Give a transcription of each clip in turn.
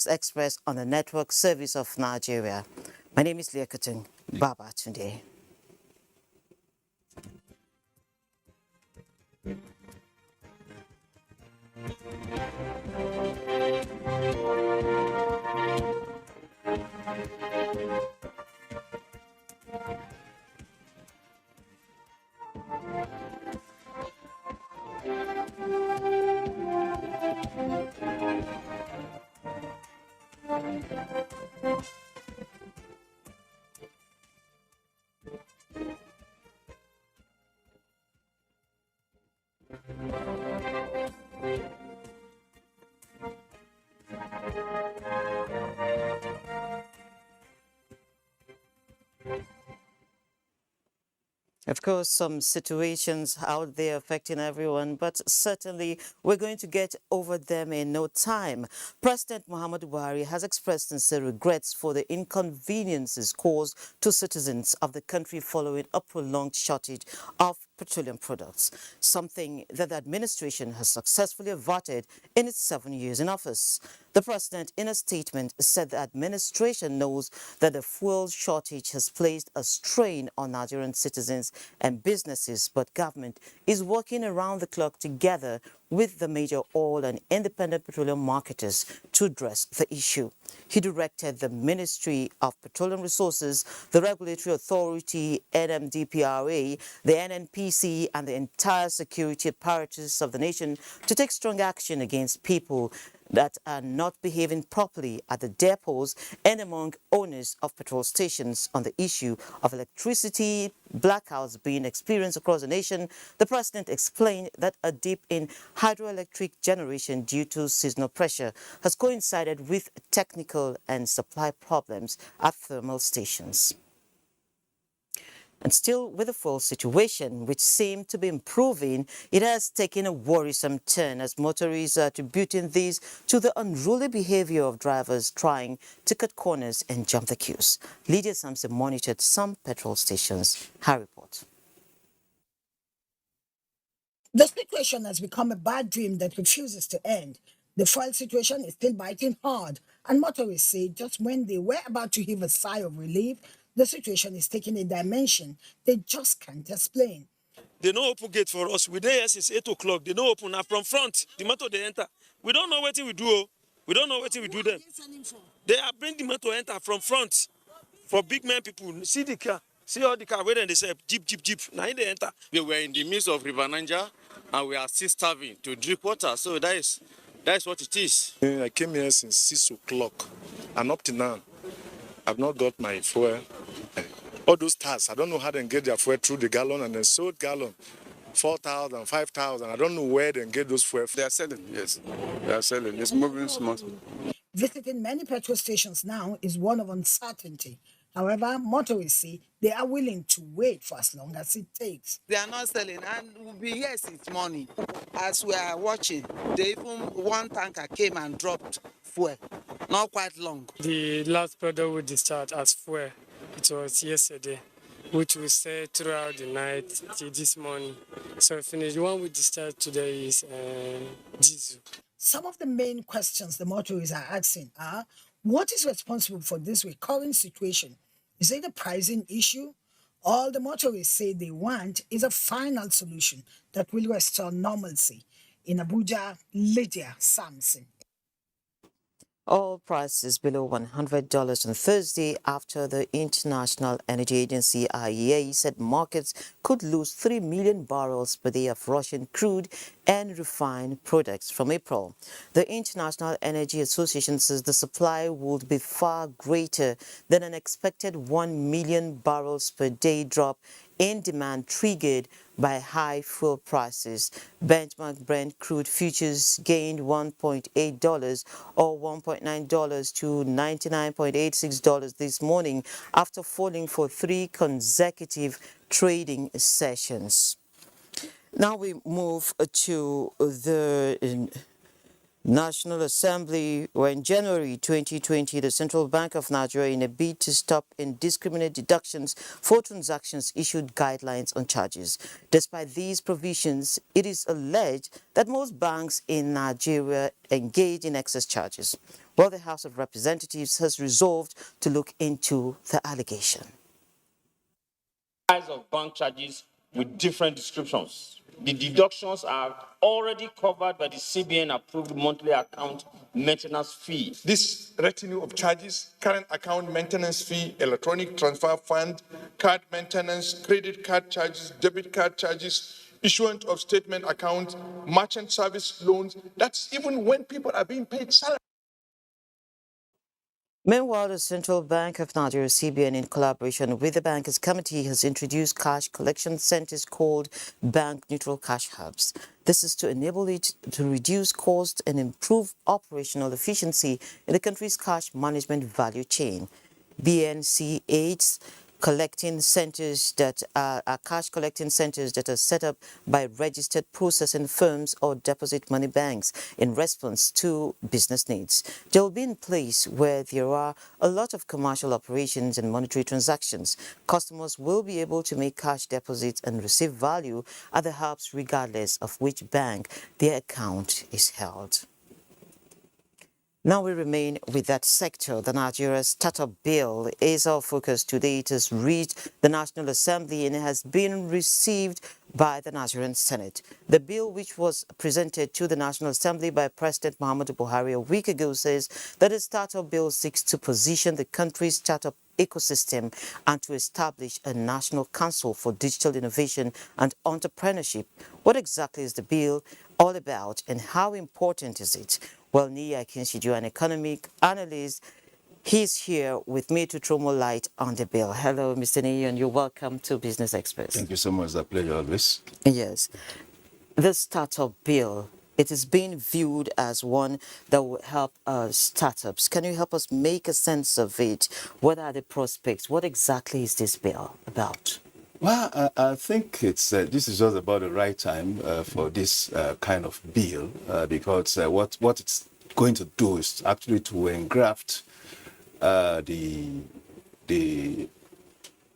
Express on the network service of Nigeria. My name is Leah Kutung. Baba today. Of course, some situations out there affecting everyone, but certainly we're going to get over them in no time. President Muhammadu Buhari has expressed sincere regrets for the inconveniences caused to citizens of the country following a prolonged shortage of petroleum products, something that the administration has successfully averted in its 7 years in office. The president, in a statement, said the administration knows that the fuel shortage has placed a strain on Nigerian citizens and businesses, but government is working around the clock together with the major oil and independent petroleum marketers to address the issue. He directed the Ministry of Petroleum Resources, the Regulatory Authority, NMDPRA, the NNPC, and the entire security apparatus of the nation to take strong action against people that are not behaving properly at the depots and among owners of petrol stations on the issue of electricity blackouts being experienced across the nation. The president explained that a dip in hydroelectric generation due to seasonal pressure has coincided with technical and supply problems at thermal stations. And still with the fuel situation, which seemed to be improving, it has taken a worrisome turn as motorists are attributing this to the unruly behavior of drivers trying to cut corners and jump the queues. Lydia Sampson monitored some petrol stations. Her report. The situation has become a bad dream that refuses to end. The fuel situation is still biting hard, and motorists say just when they were about to heave a sigh of relief, the situation is taking a dimension they just can't explain. They don't open gate for us. We there since 8 o'clock. They don't open. Now from front, the motor they enter. We don't know what we do. We don't know what we do them. They are bringing the motor enter from front for big men people. See the car. See all the car where they say jeep. Now they enter. We were in the midst of River Niger and we are still starving to drink water. So that is what it is. I came here since 6 o'clock and up to now, I've not got my fuel. All those cars, I don't know how they get their fuel through the gallon and then sold gallon, 4,000, 5,000. I don't know where they get those fuel. They are selling, yes. They are selling. It's moving smart. Visiting many petrol stations now is one of uncertainty. However, motorists say they are willing to wait for as long as it takes. They are not selling, and we'll be here since morning. As we are watching, one tanker came and dropped fuel, not quite long. The last product we discharged as fuel, it was yesterday, which we said throughout the night till this morning. So finished. The one we discharged today is diesel. Some of the main questions the motorists are asking are, what is responsible for this recurring situation? Is it a pricing issue? All the motorists say they want is a final solution that will restore normalcy. In Abuja, Lydia Sampson. Oil prices below $100 on Thursday after the International Energy Agency IEA said markets could lose 3 million barrels per day of Russian crude and refined products from April. The International Energy Association says the supply would be far greater than an expected 1 million barrels per day drop in demand triggered by high fuel prices. Benchmark Brent crude futures gained $1.8 or $1.9 to $99.86 this morning after falling for 3 consecutive trading sessions. Now we move to the National Assembly, where in January 2020, the Central Bank of Nigeria, in a bid to stop indiscriminate deductions for transactions, issued guidelines on charges. Despite these provisions, it is alleged that most banks in Nigeria engage in excess charges. Well, the House of Representatives has resolved to look into the allegation. Price of bank charges with different descriptions. The deductions are already covered by the CBN approved monthly account maintenance fee. This retinue of charges, current account maintenance fee, electronic transfer fund, card maintenance, credit card charges, debit card charges, issuance of statement accounts, merchant service loans, that's even when people are being paid salary. Meanwhile, the Central Bank of Nigeria, CBN, in collaboration with the Bankers Committee, has introduced cash collection centers called Bank Neutral Cash Hubs. This is to enable it to reduce costs and improve operational efficiency in the country's cash management value chain. BNCH's collecting centers that are cash collecting centers that are set up by registered processing firms or deposit money banks in response to business needs. They will be in place where there are a lot of commercial operations and monetary transactions. Customers will be able to make cash deposits and receive value at the hubs regardless of which bank their account is held. Now we remain with that sector. The Nigeria Startup Bill is our focus today. It has reached the National Assembly and it has been received by the Nigerian Senate. The bill, which was presented to the National Assembly by President Muhammadu Buhari a week ago, says that the Startup Bill seeks to position the country's startup ecosystem and to establish a national council for digital innovation and entrepreneurship. What exactly is the bill all about and how important is it? Well, Nia Kinshijo, an economic analyst, he's here with me to throw more light on the bill. Hello, Mr. Nia, and you're welcome to Business Express. Thank you so much. It's a pleasure always. Yes. The startup bill, it is being viewed as one that will help startups. Can you help us make a sense of it? What are the prospects? What exactly is this bill about? Well, I think it's this is just about the right time for this kind of bill because what it's going to do is actually to engraft the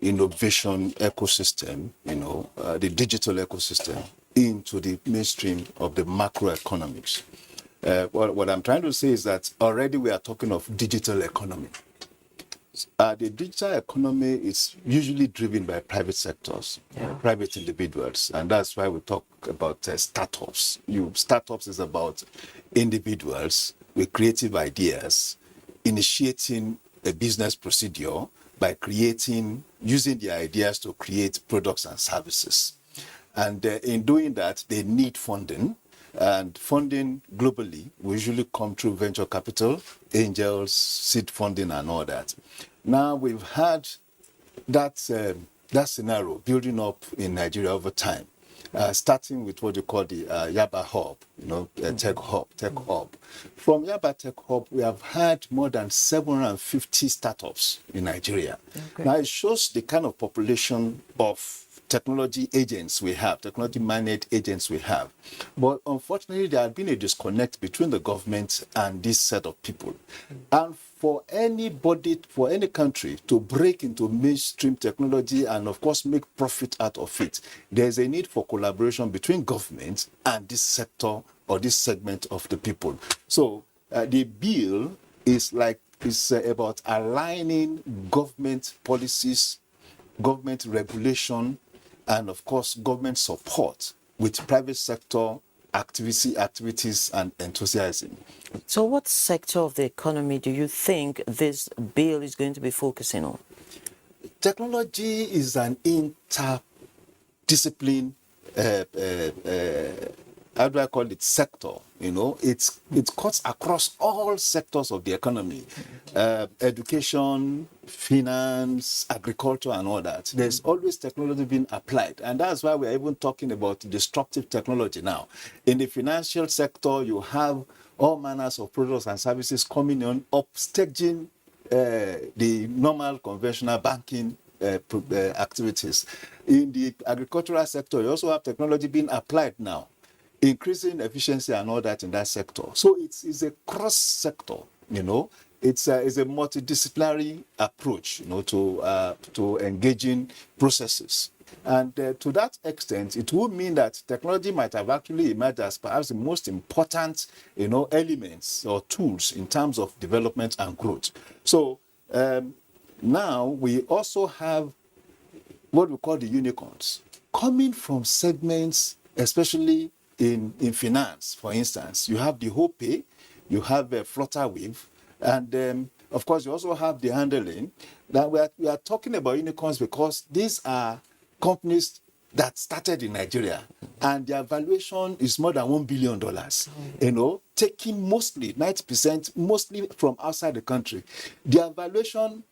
innovation ecosystem, the digital ecosystem into the mainstream of the macroeconomics. What I'm trying to say is that already we are talking of digital economy. The digital economy is usually driven by private sectors, private individuals, and that's why we talk about startups. Startups is about individuals with creative ideas, initiating a business procedure by using the ideas to create products and services. And in doing that, they need funding. And funding globally will usually come through venture capital, angels, seed funding, and all that. Now we've had that scenario building up in Nigeria over time, starting with what you call the Yaba Hub, Tech Hub. From Yaba Tech Hub, we have had more than 750 startups in Nigeria. Okay. Now it shows the kind of population of technology agents we have, technology-managed agents we have. But unfortunately, there has been a disconnect between the government and this set of people. And for anybody, for any country to break into mainstream technology and, of course, make profit out of it, there's a need for collaboration between government and this sector or this segment of the people. So the bill is about aligning government policies, government regulation, and of course, government support with private sector activities and enthusiasm. So what sector of the economy do you think this bill is going to be focusing on? Technology is an interdiscipline, how do I call it, sector. It cuts across all sectors of the economy, education, finance, agriculture, and all that. There's always technology being applied, and that's why we're even talking about disruptive technology now. In the financial sector, you have all manners of products and services coming on, upstaging the normal conventional banking activities. In the agricultural sector, you also have technology being applied now, increasing efficiency and all that in that sector. So it's a cross sector, It's a multidisciplinary approach, to engaging processes. And to that extent, it would mean that technology might have actually emerged as perhaps the most important, elements or tools in terms of development and growth. So now we also have what we call the unicorns, coming from segments, especially in finance, for instance. You have the Hope, you have Flutterwave, and of course, you also have the handling. Now, we are talking about unicorns because these are companies that started in Nigeria, and their valuation is more than $1 billion, taking mostly, 90%, mostly from outside the country. Their valuation,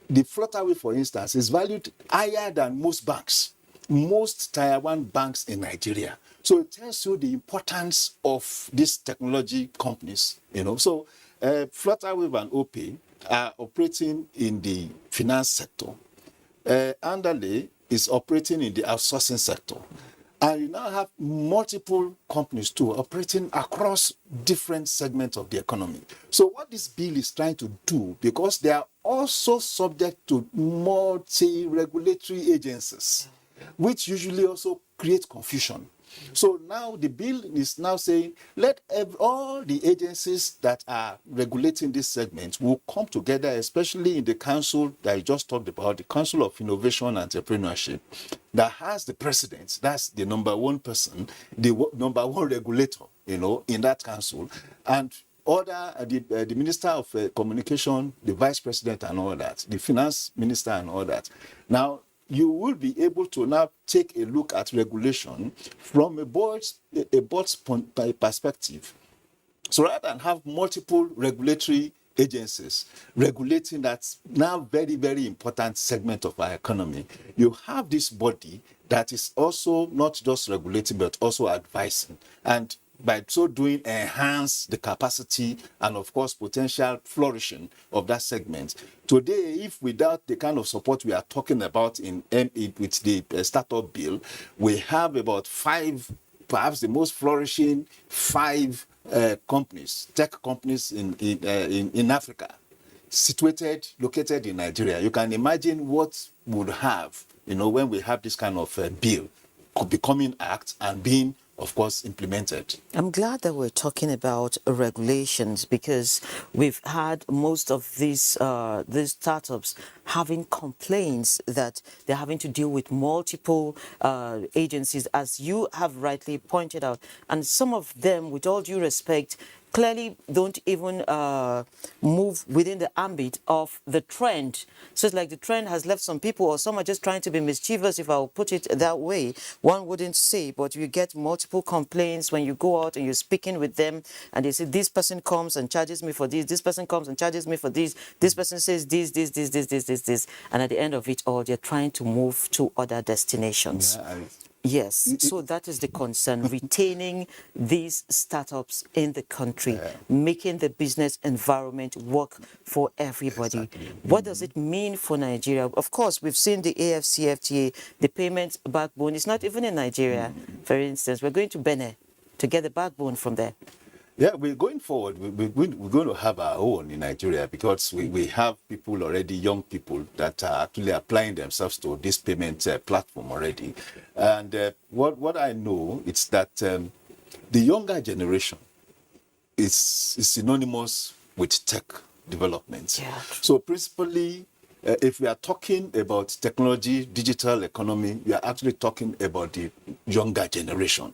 the Flutterwave, for instance, is valued higher than most banks, most Tier 1 banks in Nigeria. So it tells you the importance of these technology companies, So Flutterwave and OP are operating in the finance sector. Andale is operating in the outsourcing sector. And you now have multiple companies too operating across different segments of the economy. So what this bill is trying to do, because they are also subject to multi-regulatory agencies, which usually also create confusion. So now the bill is now saying, let all the agencies that are regulating this segment will come together, especially in the council that I just talked about, the Council of Innovation and Entrepreneurship, that has the president, that's the number one person, the number one regulator, in that council, and the Minister of Communication, the Vice President and all that, the Finance Minister and all that. Now, you will be able to now take a look at regulation from a board's perspective. So rather than have multiple regulatory agencies regulating that now very, very important segment of our economy, you have this body that is also not just regulating, but also advising. And by so doing, enhance the capacity and, of course, potential flourishing of that segment. Today, if without the kind of support we are talking about with the startup bill, we have about 5, perhaps the most flourishing 5 companies, tech companies in Africa, located in Nigeria. You can imagine what would have, when we have this kind of bill becoming act and being, of course, implemented. I'm glad that we're talking about regulations, because we've had most of these startups having complaints that they're having to deal with multiple agencies, as you have rightly pointed out. And some of them, with all due respect, clearly don't even move within the ambit of the trend. So it's like the trend has left some people, or some are just trying to be mischievous, if I'll put it that way. One wouldn't say, but you get multiple complaints when you go out and you're speaking with them, and they say, this person comes and charges me for this person comes and charges me for this person says this. And at the end of it all, they're trying to move to other destinations. Yeah, yes, so that is the concern, retaining these startups in the country, making the business environment work for everybody. Exactly. What does it mean for Nigeria? Of course, we've seen the AFCFTA, the payment backbone. It's not even in Nigeria, for instance. We're going to Benin to get the backbone from there. Yeah, we're going forward. We're going to have our own in Nigeria, because we have people already, young people, that are actually applying themselves to this payment platform already. And what I know is that the younger generation is synonymous with tech development. Yeah. So principally, if we are talking about technology, digital economy, we are actually talking about the younger generation.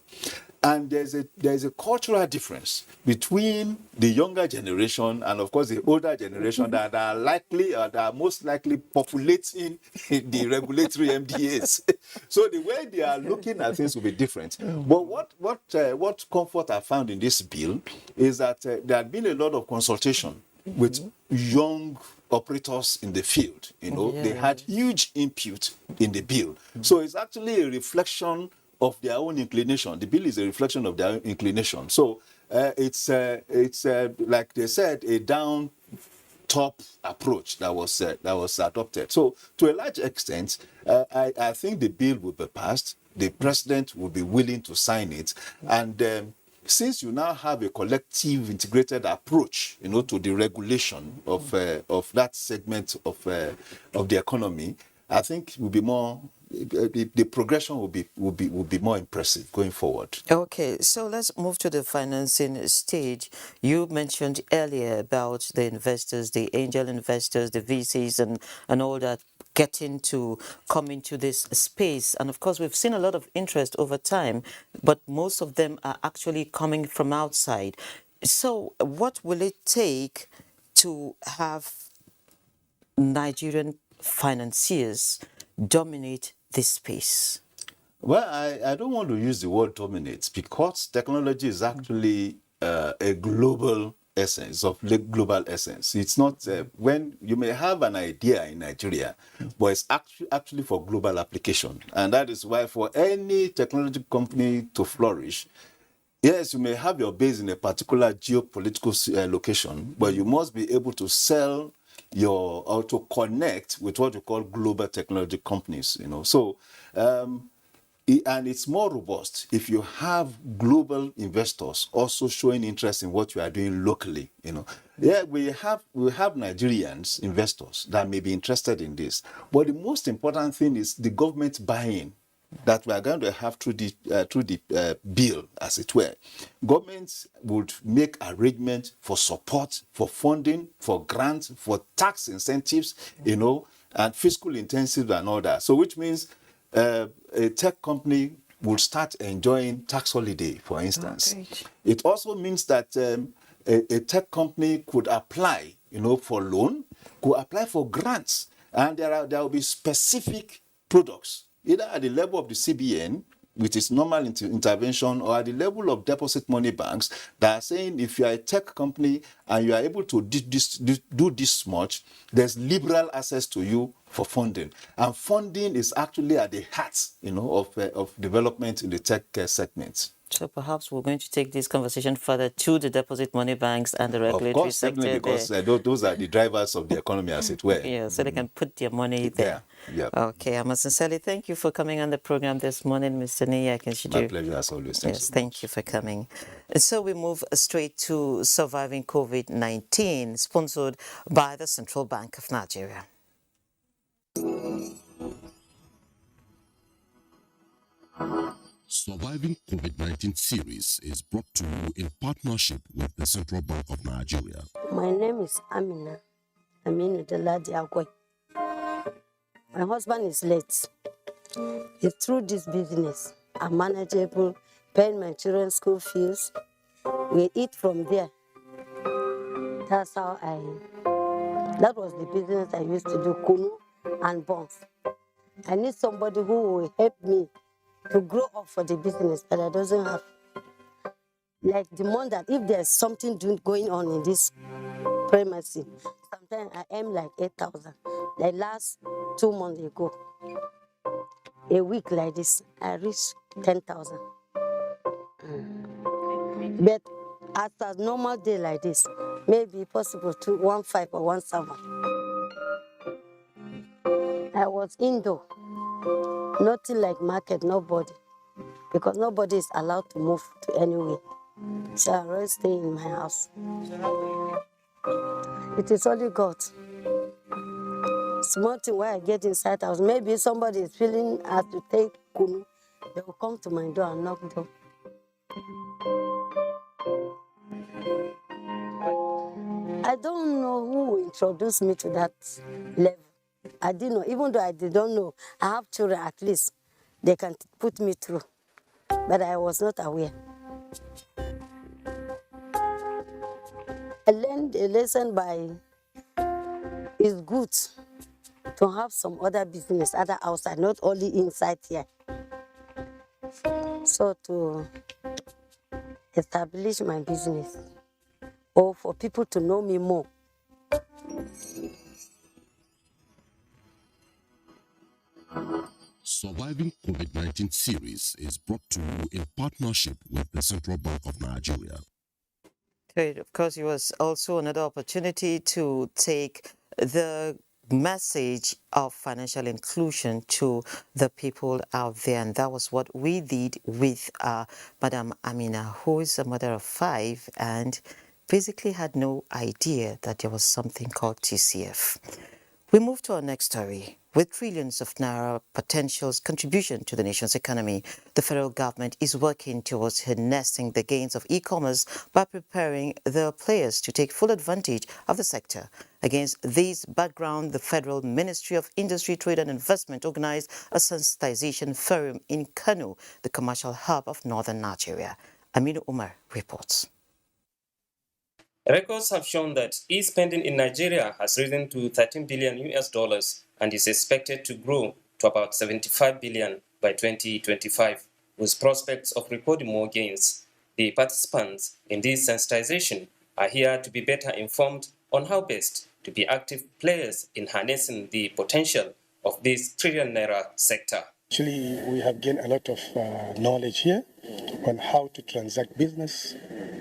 And there's a cultural difference between the younger generation and, of course, the older generation that are most likely populating the regulatory MDAs. So the way they are looking at things will be different. But what comfort I found in this bill is that there had been a lot of consultation with young operators in the field. They had huge input in the bill. So it's actually a reflection of their own inclination. The bill is a reflection of their own inclination. So it's like they said, a down-top approach that was adopted. So to a large extent, I think the bill will be passed. The president will be willing to sign it, and since you now have a collective, integrated approach, to the regulation of that segment of the economy, I think it will be more the progression will be more impressive going forward. Okay, so let's move to the financing stage. You mentioned earlier about the investors, the angel investors, the VCs, and all that getting to come into this space. And of course, we've seen a lot of interest over time, but most of them are actually coming from outside. So, what will it take to have Nigerian financiers dominate this space? Well, I don't want to use the word dominate because technology is actually a global essence of global essence. It's not when you may have an idea in Nigeria, but it's actually for global application. And that is why for any technology company to flourish, yes, you may have your base in a particular geopolitical location, but you must be able to sell or to connect with what we call global technology companies, So, and it's more robust if you have global investors also showing interest in what you are doing locally. Yeah, we have Nigerians investors that may be interested in this, but the most important thing is the government buy-in that we are going to have through the bill, as it were. Governments would make arrangements for support, for funding, for grants, for tax incentives, and fiscal incentives and all that. So, which means a tech company will start enjoying tax holiday, for instance. It also means that a tech company could apply, for loan, could apply for grants, and there will be specific products, either at the level of the CBN, with its normal intervention, or at the level of deposit money banks that are saying if you are a tech company and you are able to do this much, there's liberal access to you for funding. And funding is actually at the heart, of development in the tech segment. So perhaps we're going to take this conversation further to the deposit money banks and the regulatory sector. Of course, sector. Definitely, because those are the drivers of the economy, as it were. Yeah, so they can put their money there. Yeah. Okay, I must sincerely thank you for coming on the program this morning, Mr. Niya. My pleasure, as always. Yes, thank you for coming. And so we move straight to surviving COVID-19, sponsored by the Central Bank of Nigeria. Surviving COVID-19 series is brought to you in partnership with the Central Bank of Nigeria. My name is Amina Deladi Agwe. My husband is late. It's through this business, I'm manageable, paying my children's school fees. We eat from there. That was the business I used to do, kunu and buns. I need somebody who will help me to grow up for the business, but I doesn't have. Like the month that if there's something going on in this premises, sometimes I earn like 8,000. Like last 2 months ago, a week like this, I reached 10,000. But as a normal day like this, maybe possible to 1.5 or 1.7. I was indoor. Nothing like market, nobody. Because nobody is allowed to move to anywhere. So I always stay in my house. It is only God. Small thing where I get inside house. Maybe somebody is feeling as to take kunu. They will come to my door and knock the door. I don't know who will introduce me to that level. I didn't know, even though I don't know, I have children at least, they can put me through. But I was not aware. I learned a lesson by, it's good to have some other business, other outside, not only inside here. So to establish my business, or for people to know me more. Surviving COVID-19 series is brought to you in partnership with the Central Bank of Nigeria. Great. Of course, it was also another opportunity to take the message of financial inclusion to the people out there. And that was what we did with Madam Amina, who is a mother of 5 and basically had no idea that there was something called TCF. We move to our next story. With trillions of naira potential contribution to the nation's economy, the federal government is working towards harnessing the gains of e-commerce by preparing the players to take full advantage of the sector. Against this background, the Federal Ministry of Industry, Trade and Investment organized a sensitization forum in Kano, the commercial hub of northern Nigeria. Aminu Umar reports. Records have shown that e-spending in Nigeria has risen to 13 billion US dollars and is expected to grow to about 75 billion by 2025, with prospects of recording more gains. The participants in this sensitization are here to be better informed on how best to be active players in harnessing the potential of this trillion naira sector. Actually, we have gained a lot of knowledge here on how to transact business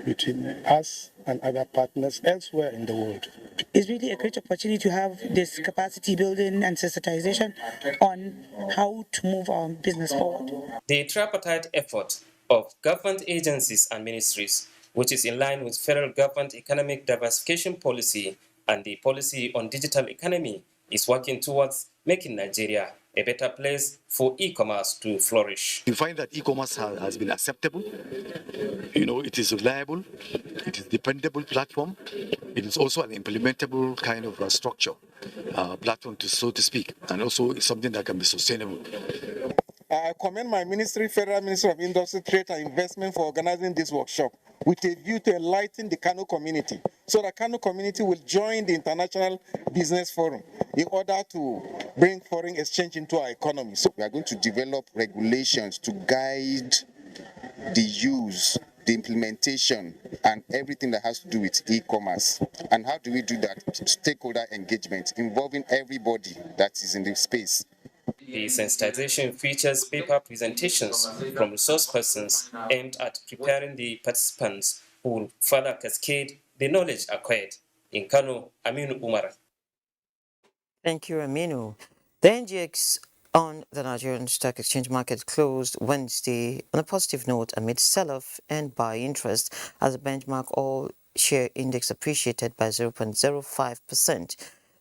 between us and other partners elsewhere in the world. It's really a great opportunity to have this capacity building and sensitization on how to move our business forward. The tripartite effort of government agencies and ministries, which is in line with federal government economic diversification policy and the policy on digital economy, is working towards making Nigeria a better place for e-commerce to flourish. You find that e-commerce has been acceptable. You know, it is reliable, it is dependable platform. It is also an implementable kind of structure, platform, so to speak, and also it's something that can be sustainable. I commend my ministry, Federal Ministry of Industry, Trade and Investment, for organizing this workshop with a view to enlighten the Kano community, so the Kano community will join the International Business Forum in order to bring foreign exchange into our economy. So we are going to develop regulations to guide the use, the implementation, and everything that has to do with e-commerce. And how do we do that? Stakeholder engagement, involving everybody that is in the space. The sensitization features paper presentations from resource persons aimed at preparing the participants who will further cascade the knowledge acquired. In Kano, Aminu Umar. Thank you, Aminu. The NGX on the Nigerian Stock Exchange market closed Wednesday on a positive note amid sell-off and buy interest as the benchmark all-share index appreciated by 0.05%.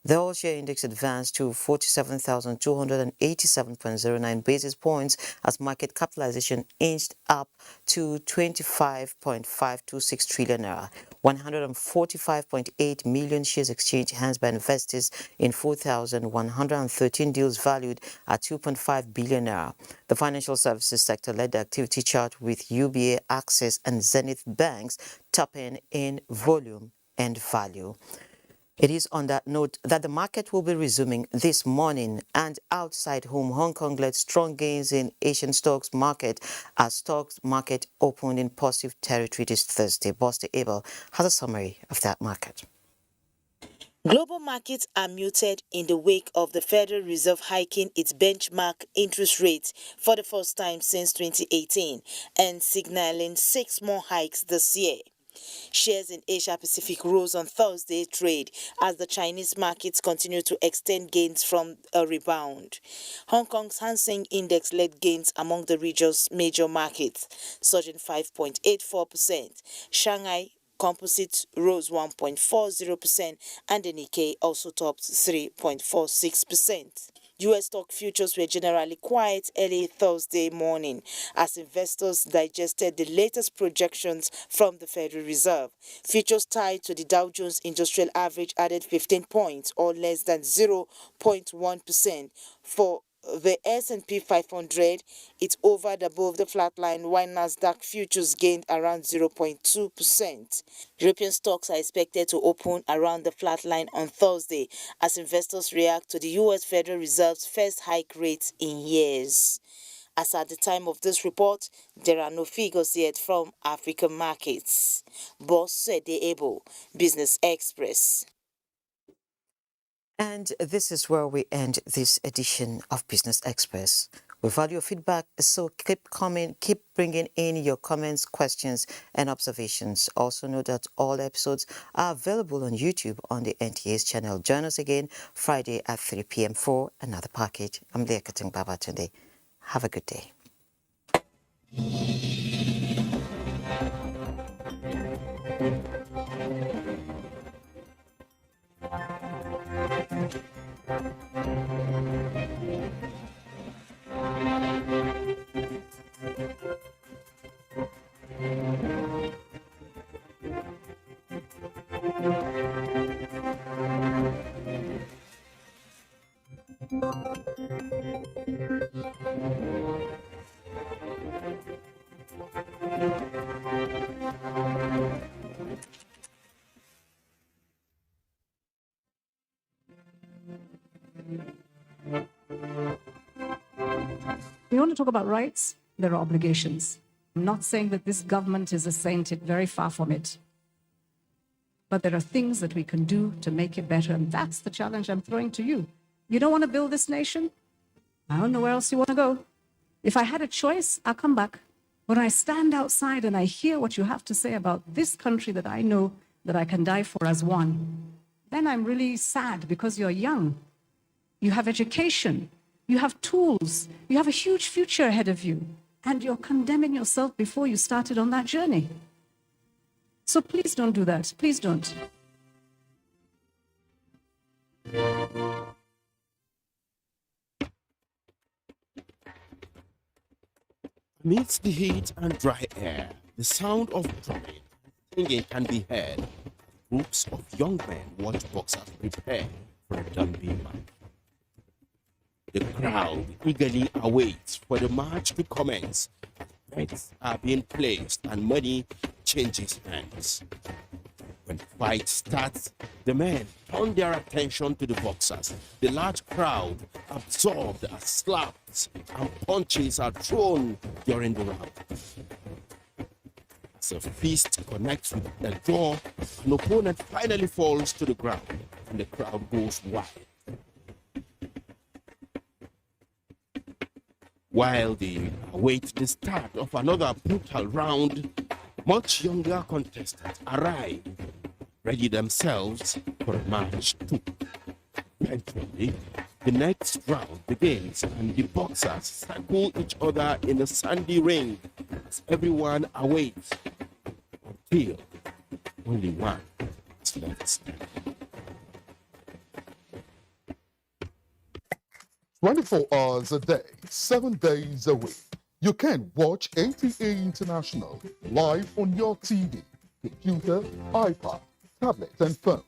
The all-share index advanced to 47,287.09 basis points as market capitalization inched up to 25.526 trillion naira. 145.8 million shares exchanged hands by investors in 4,113 deals valued at 2.5 billion naira. The financial services sector led the activity chart with UBA, Access and Zenith banks topping in volume and value. It is on that note that the market will be resuming this morning, and outside home, Hong Kong led strong gains in Asian stocks market as stocks market opened in positive territory this Thursday. Buster Abel has a summary of that market. Global markets are muted in the wake of the Federal Reserve hiking its benchmark interest rate for the first time since 2018 and signaling 6 more hikes this year. Shares in Asia Pacific rose on Thursday trade as the Chinese markets continue to extend gains from a rebound. Hong Kong's Hang Seng Index led gains among the region's major markets, surging 5.84%. Shanghai Composite rose 1.40% and the Nikkei also topped 3.46%. U.S. stock futures were generally quiet early Thursday morning as investors digested the latest projections from the Federal Reserve. Futures tied to the Dow Jones Industrial Average added 15 points or less than 0.1%. For the S&P 500, it hovered above the flat line while Nasdaq futures gained around 0.2%. European stocks are expected to open around the flat line on Thursday as investors react to the U.S. Federal Reserve's first hike rate in years. As at the time of this report, there are no figures yet from African markets. Boss Sede Ebo, Business Express. And this is where we end this edition of Business Express. We value your feedback, so keep bringing in your comments, questions, and observations. Also know that all episodes are available on YouTube on the NTA's channel. Join us again Friday at 3 p.m. for another package. I'm Leah Katung Baba today. Have a good day. We want to talk about rights, there are obligations. I'm not saying that this government is a saint, it's very far from it. But there are things that we can do to make it better, and that's the challenge I'm throwing to you. You don't want to build this nation? I don't know where else you want to go. If I had a choice, I'll come back. When I stand outside and I hear what you have to say about this country that I know that I can die for as one, then I'm really sad because you're young. You have education. You have tools. You have a huge future ahead of you. And you're condemning yourself before you started on that journey. So please don't do that. Please don't. Amidst the heat and dry air, the sound of drumming and singing can be heard. Groups of young men watch boxers prepare for a Dundee match. The crowd eagerly awaits for the match to commence. Bets are being placed and money changes hands. When the fight starts, the men turn their attention to the boxers. The large crowd absorbed as slaps and punches are thrown during the round. As a fist connects with the jaw, an opponent finally falls to the ground and the crowd goes wild. While they await the start of another brutal round, much younger contestants arrive, ready themselves for a match too. Eventually, the next round begins and the boxers circle each other in a sandy ring as everyone awaits until only one is left standing. 24 hours a day, 7 days a week. You can watch NTA International live on your TV, computer, iPad, tablet, and phone.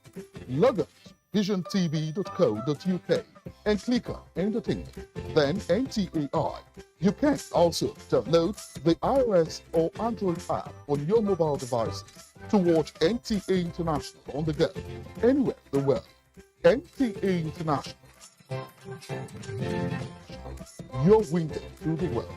Log on to visiontv.co.uk and click on Entertainment, then NTAI. You can also download the iOS or Android app on your mobile devices to watch NTA International on the go, anywhere in the world. NTA International. Your window through the world.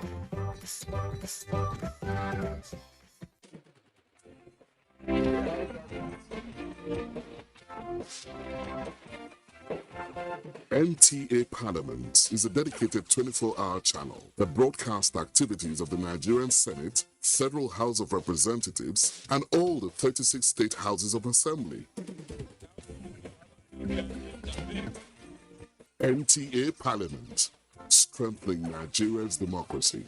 NTA Parliament is a dedicated 24-hour channel that broadcasts activities of the Nigerian Senate, Federal House of Representatives, and all the 36 state houses of assembly. NTA Parliament, strengthening Nigeria's democracy.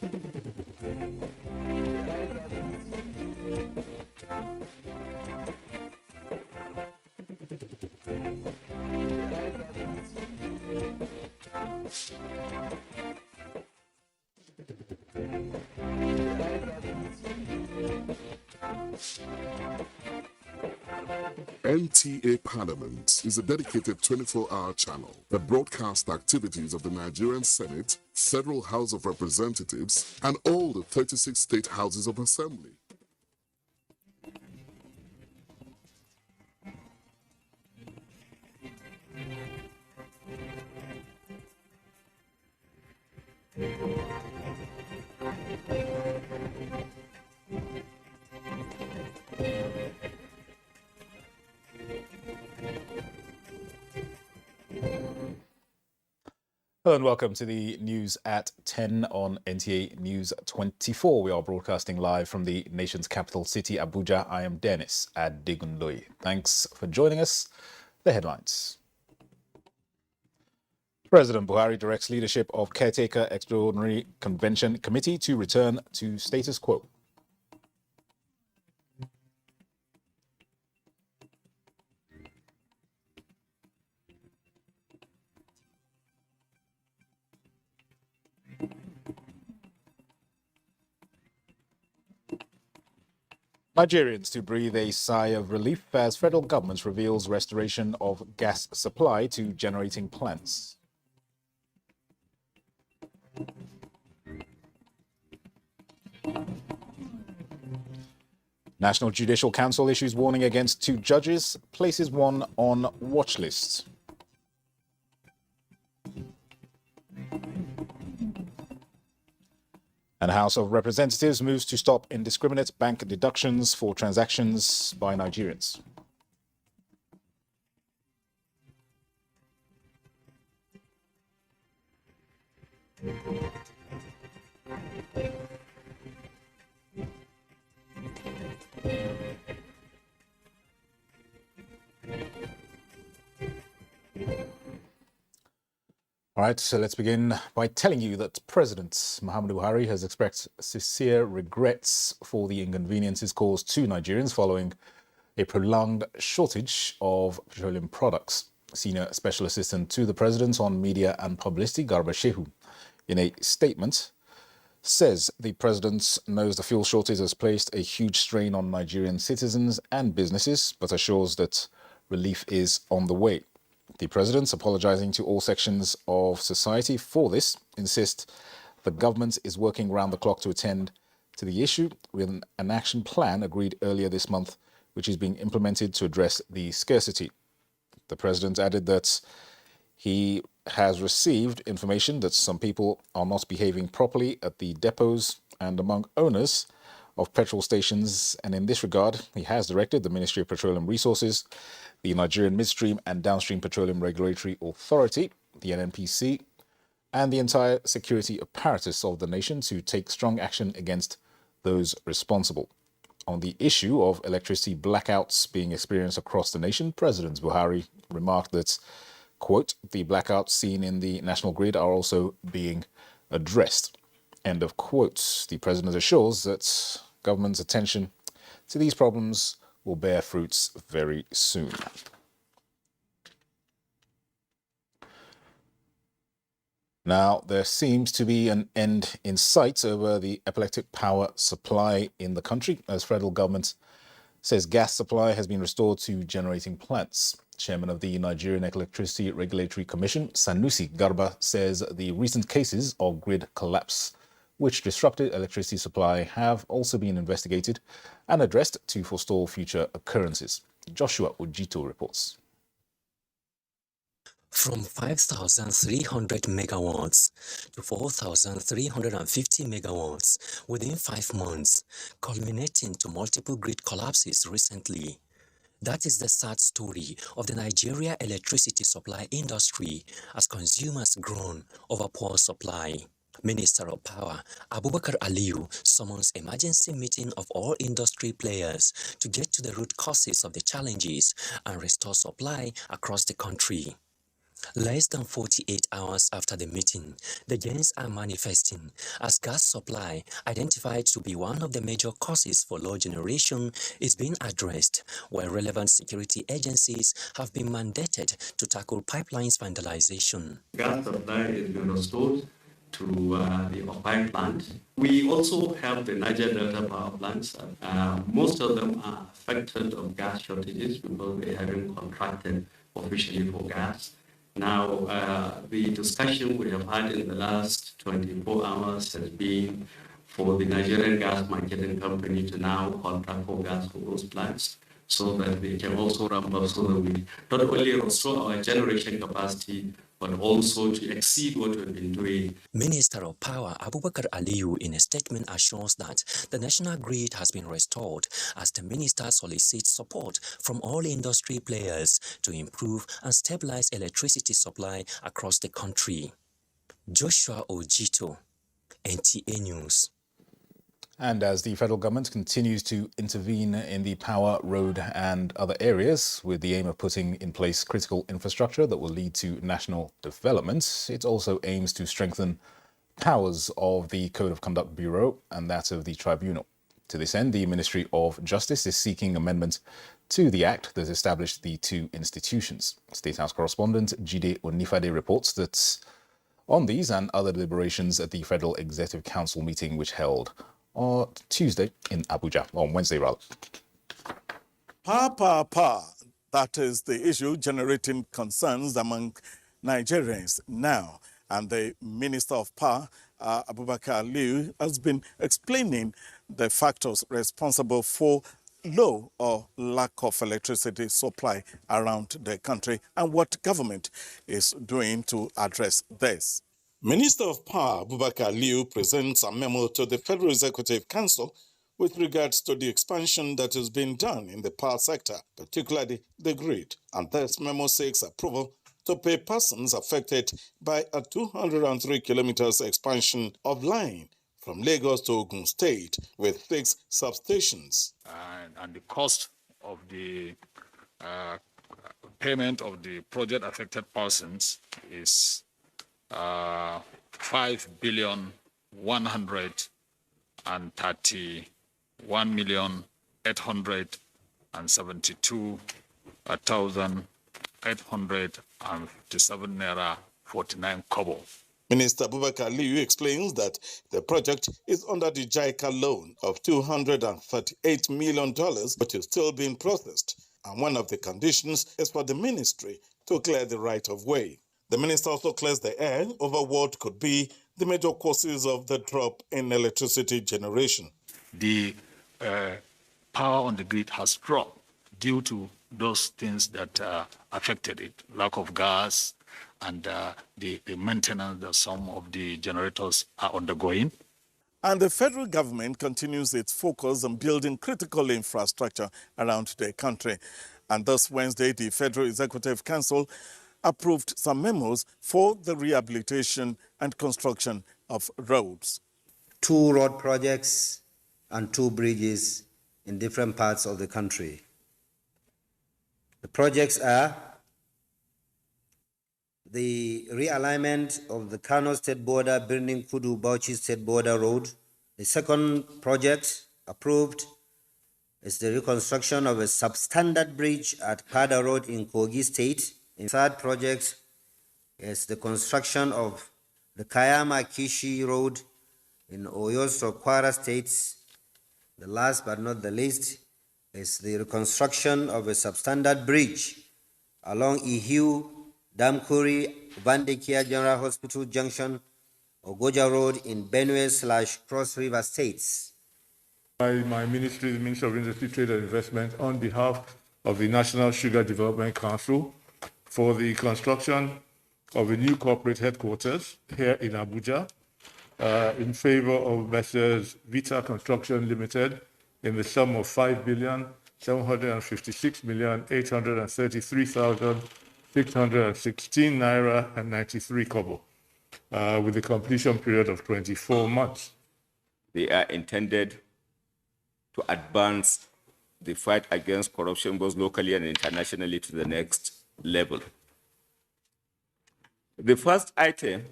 NTA Parliament is a dedicated 24-hour channel that broadcasts activities of the Nigerian Senate, Federal House of Representatives, and all the 36 state houses of assembly. Hello and welcome to the news at 10 on NTA News 24. We are broadcasting live from the nation's capital city, Abuja. I am Dennis Adegundoye. Thanks for joining us. The headlines. President Buhari directs leadership of Caretaker Extraordinary Convention Committee to return to status quo. Nigerians to breathe a sigh of relief as federal government reveals restoration of gas supply to generating plants. National Judicial Council issues warning against 2 judges, places one on watch list. And House of Representatives moves to stop indiscriminate bank deductions for transactions by Nigerians. All right, so let's begin by telling you that President Muhammadu Buhari has expressed sincere regrets for the inconveniences caused to Nigerians following a prolonged shortage of petroleum products. Senior Special Assistant to the President on Media and Publicity, Garba Shehu, in a statement, says the President knows the fuel shortage has placed a huge strain on Nigerian citizens and businesses, but assures that relief is on the way. The President, apologizing to all sections of society for this, insists the government is working round the clock to attend to the issue with an action plan agreed earlier this month, which is being implemented to address the scarcity. The President added that he has received information that some people are not behaving properly at the depots and among owners of petrol stations, and in this regard, he has directed the Ministry of Petroleum Resources, the Nigerian Midstream and Downstream Petroleum Regulatory Authority, the NNPC, and the entire security apparatus of the nation to take strong action against those responsible. On the issue of electricity blackouts being experienced across the nation, President Buhari remarked that, quote, the blackouts seen in the national grid are also being addressed, end of quote. The President assures that government's attention to these problems will bear fruits very soon. Now, there seems to be an end in sight over the epileptic power supply in the country, as federal government says gas supply has been restored to generating plants. Chairman of the Nigerian Electricity Regulatory Commission, Sanusi Garba, says the recent cases of grid collapse, which disrupted electricity supply, have also been investigated and addressed to forestall future occurrences. Joshua Ojito reports. From 5,300 megawatts to 4,350 megawatts within 5 months, culminating to multiple grid collapses recently. That is the sad story of the Nigeria electricity supply industry as consumers groan over poor supply. Minister of Power Abubakar Aliyu summons emergency meeting of all industry players to get to the root causes of the challenges and restore supply across the country. Less than 48 hours after the meeting, the gains are manifesting as gas supply, identified to be one of the major causes for low generation, is being addressed, while relevant security agencies have been mandated to tackle pipelines vandalization. Gas supply is being restored to the Opai plant. We also have the Niger Delta power plants. Most of them are affected of gas shortages because they haven't contracted officially for gas. Now, the discussion we have had in the last 24 hours has been for the Nigerian Gas Marketing Company to now contract for gas for those plants so that they can also ramp up so that we not only restore our generation capacity, but also to exceed what we've been doing. Minister of Power Abubakar Aliyu in a statement assures that the national grid has been restored as the minister solicits support from all industry players to improve and stabilize electricity supply across the country. Joshua Ojito, NTA News. And as the federal government continues to intervene in the power, road and other areas with the aim of putting in place critical infrastructure that will lead to national development, it also aims to strengthen powers of the Code of Conduct Bureau and that of the Tribunal. To this end, the Ministry of Justice is seeking amendment to the act that established the two institutions. State House correspondent Jide Onifade reports that on these and other deliberations at the Federal Executive Council meeting which held on Tuesday in Abuja, on Wednesday rather. Power. That is the issue generating concerns among Nigerians now. And the Minister of Power, Abubakar Aliyu, has been explaining the factors responsible for low or lack of electricity supply around the country and what government is doing to address this. Minister of Power Abubakar Aliyu presents a memo to the Federal Executive Council with regards to the expansion that is being done in the power sector, particularly the grid. And this memo seeks approval to pay persons affected by a 203 kilometers expansion of line from Lagos to Ogun State with 6 substations. And the cost of the payment of the project affected persons is 5,131,872,857 naira 49 kobo. Minister Abubakar Aliyu explains that the project is under the JICA loan of $238 million, but is still being processed. And one of the conditions is for the ministry to clear the right of way. The minister also clears the air over what could be the major causes of the drop in electricity generation. The power on the grid has dropped due to those things that affected it, lack of gas, and the maintenance that some of the generators are undergoing. And the federal government continues its focus on building critical infrastructure around the country. And this Wednesday, the Federal Executive Council approved some memos for the rehabilitation and construction of roads. 2 road projects and 2 bridges in different parts of the country. The projects are the realignment of the Kano State Border, Birnin Kudu Bauchi State Border Road. The second project approved is the reconstruction of a substandard bridge at Pada Road in Kogi State. The third project is the construction of the Kayama Kishi Road in Oyo Kwara States. The last but not the least is the reconstruction of a substandard bridge along Ihiu, Damkuri, Vandekia General Hospital Junction, Ogoja Road in Benue/Cross River States. My ministry, the Ministry of Industry, Trade and Investment, on behalf of the National Sugar Development Council, for the construction of a new corporate headquarters here in Abuja in favor of Messrs. Vita Construction Limited in the sum of 5,756,833,616 naira and 93 kobo, with a completion period of 24 months. They are intended to advance the fight against corruption both locally and internationally to the next level. The first item,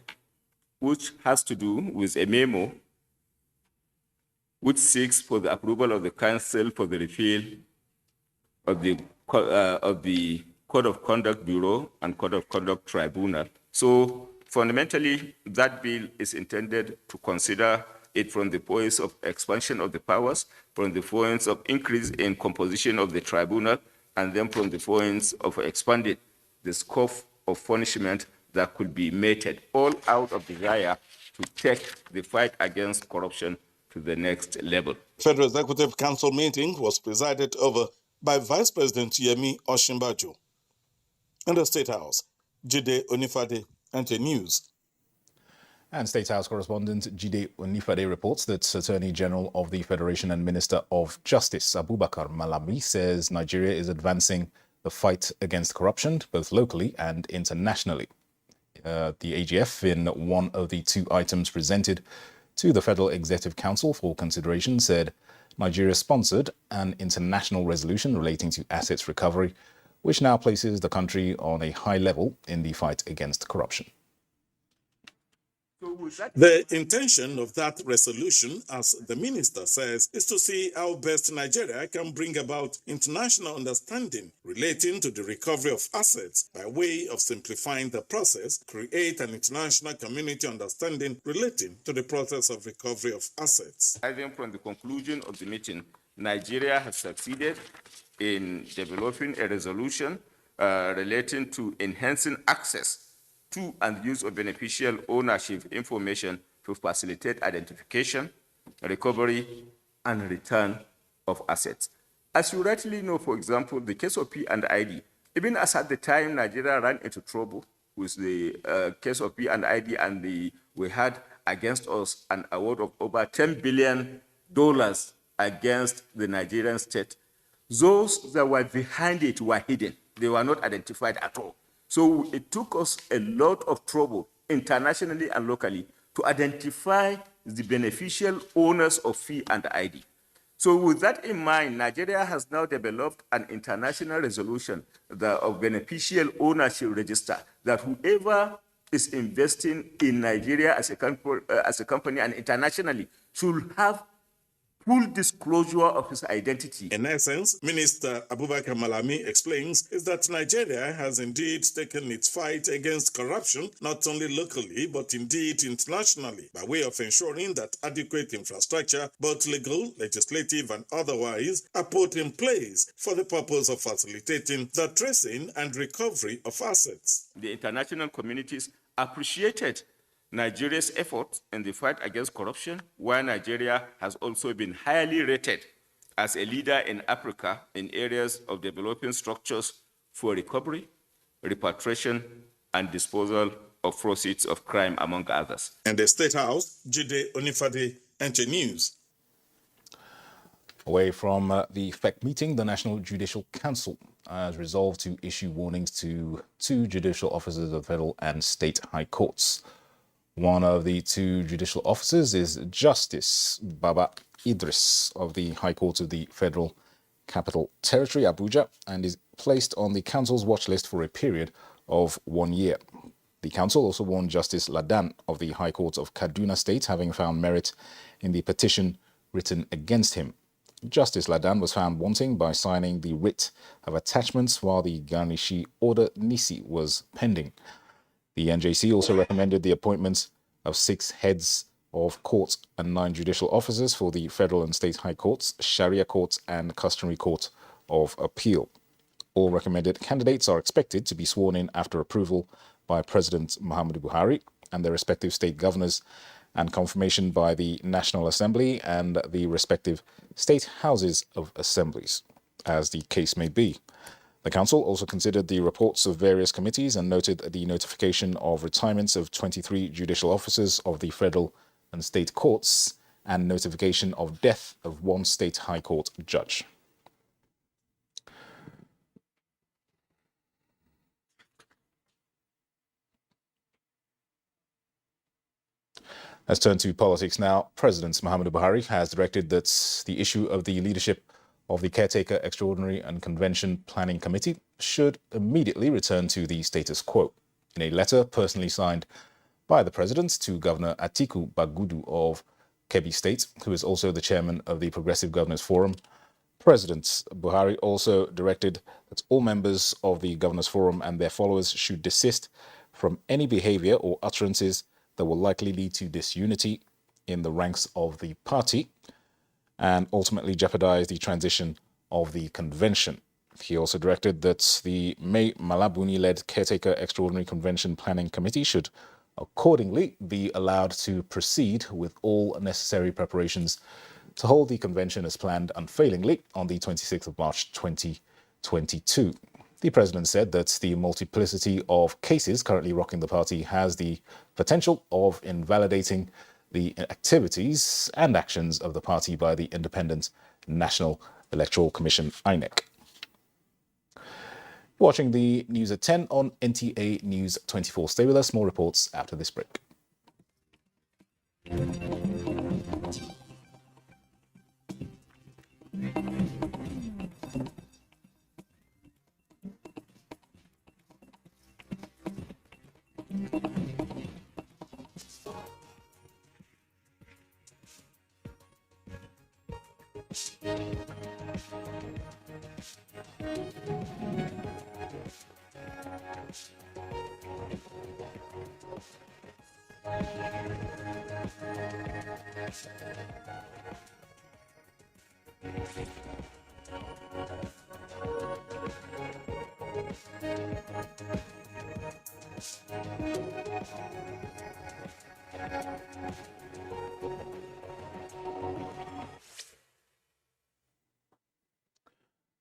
which has to do with a memo which seeks for the approval of the Council for the repeal of the Code of Conduct Bureau and Code of Conduct Tribunal. So fundamentally, that bill is intended to consider it from the points of expansion of the powers, from the points of increase in composition of the tribunal, and then from the points of expanding the scope of punishment that could be meted, all out of desire to take the fight against corruption to the next level. Federal Executive Council meeting was presided over by Vice President Yemi Osinbajo. In the State House, Jide Onifade, NTA News. And State House correspondent Jide Onifade reports that Attorney General of the Federation and Minister of Justice Abubakar Malami says Nigeria is advancing the fight against corruption both locally and internationally. The AGF, in one of the 2 items presented to the Federal Executive Council for consideration, said Nigeria sponsored an international resolution relating to assets recovery, which now places the country on a high level in the fight against corruption. The intention of that resolution, as the minister says, is to see how best Nigeria can bring about international understanding relating to the recovery of assets by way of simplifying the process, create an international community understanding relating to the process of recovery of assets. Even from the conclusion of the meeting, Nigeria has succeeded in developing a resolution relating to enhancing access to and use of beneficial ownership information to facilitate identification, recovery, and return of assets. As you rightly know, for example, the case of P&ID, even as at the time Nigeria ran into trouble with the case of P&ID and we had against us an award of over $10 billion against the Nigerian state, those that were behind it were hidden. They were not identified at all. So it took us a lot of trouble internationally and locally to identify the beneficial owners of fee and ID. So with that in mind, Nigeria has now developed an international resolution of beneficial ownership register that whoever is investing in Nigeria as a company and internationally should have full disclosure of his identity. In essence, Minister Abubakar Malami explains is that Nigeria has indeed taken its fight against corruption, not only locally, but indeed internationally, by way of ensuring that adequate infrastructure, both legal, legislative, and otherwise, are put in place for the purpose of facilitating the tracing and recovery of assets. The international communities appreciated Nigeria's efforts in the fight against corruption, where Nigeria has also been highly rated as a leader in Africa in areas of developing structures for recovery, repatriation, and disposal of proceeds of crime, among others. In the State House, Jide Onifade, NT News. Away from the FEC meeting, the National Judicial Council has resolved to issue warnings to 2 judicial officers of federal and state high courts. One of the 2 judicial officers is Justice Baba Idris of the High Court of the Federal Capital Territory, Abuja, and is placed on the council's watch list for a period of 1 year. The council also warned Justice Ladan of the High Court of Kaduna State, having found merit in the petition written against him. Justice Ladan was found wanting by signing the writ of attachments while the Garnishi Order Nisi was pending. The NJC also recommended the appointment of 6 heads of court and 9 judicial officers for the federal and state high courts, Sharia courts, and customary court of appeal. All recommended candidates are expected to be sworn in after approval by President Muhammadu Buhari and their respective state governors, and confirmation by the National Assembly and the respective state houses of assemblies, as the case may be. The council also considered the reports of various committees and noted the notification of retirements of 23 judicial officers of the federal and state courts and notification of death of 1 state high court judge. Let's turn to politics now. President Muhammadu Buhari has directed that the issue of the leadership of the Caretaker Extraordinary and Convention Planning Committee should immediately return to the status quo. In a letter personally signed by the President to Governor Atiku Bagudu of Kebbi State, who is also the chairman of the Progressive Governors Forum, President Buhari also directed that all members of the Governors Forum and their followers should desist from any behavior or utterances that will likely lead to disunity in the ranks of the party and ultimately jeopardize the transition of the convention. He also directed that the May Malabuni-led Caretaker Extraordinary Convention Planning Committee should accordingly be allowed to proceed with all necessary preparations to hold the convention as planned unfailingly on the 26th of March 2022. The president said that the multiplicity of cases currently rocking the party has the potential of invalidating the activities and actions of the party by the Independent National Electoral Commission, INEC. Watching the news at 10 on NTA News 24. Stay with us, more reports after this break.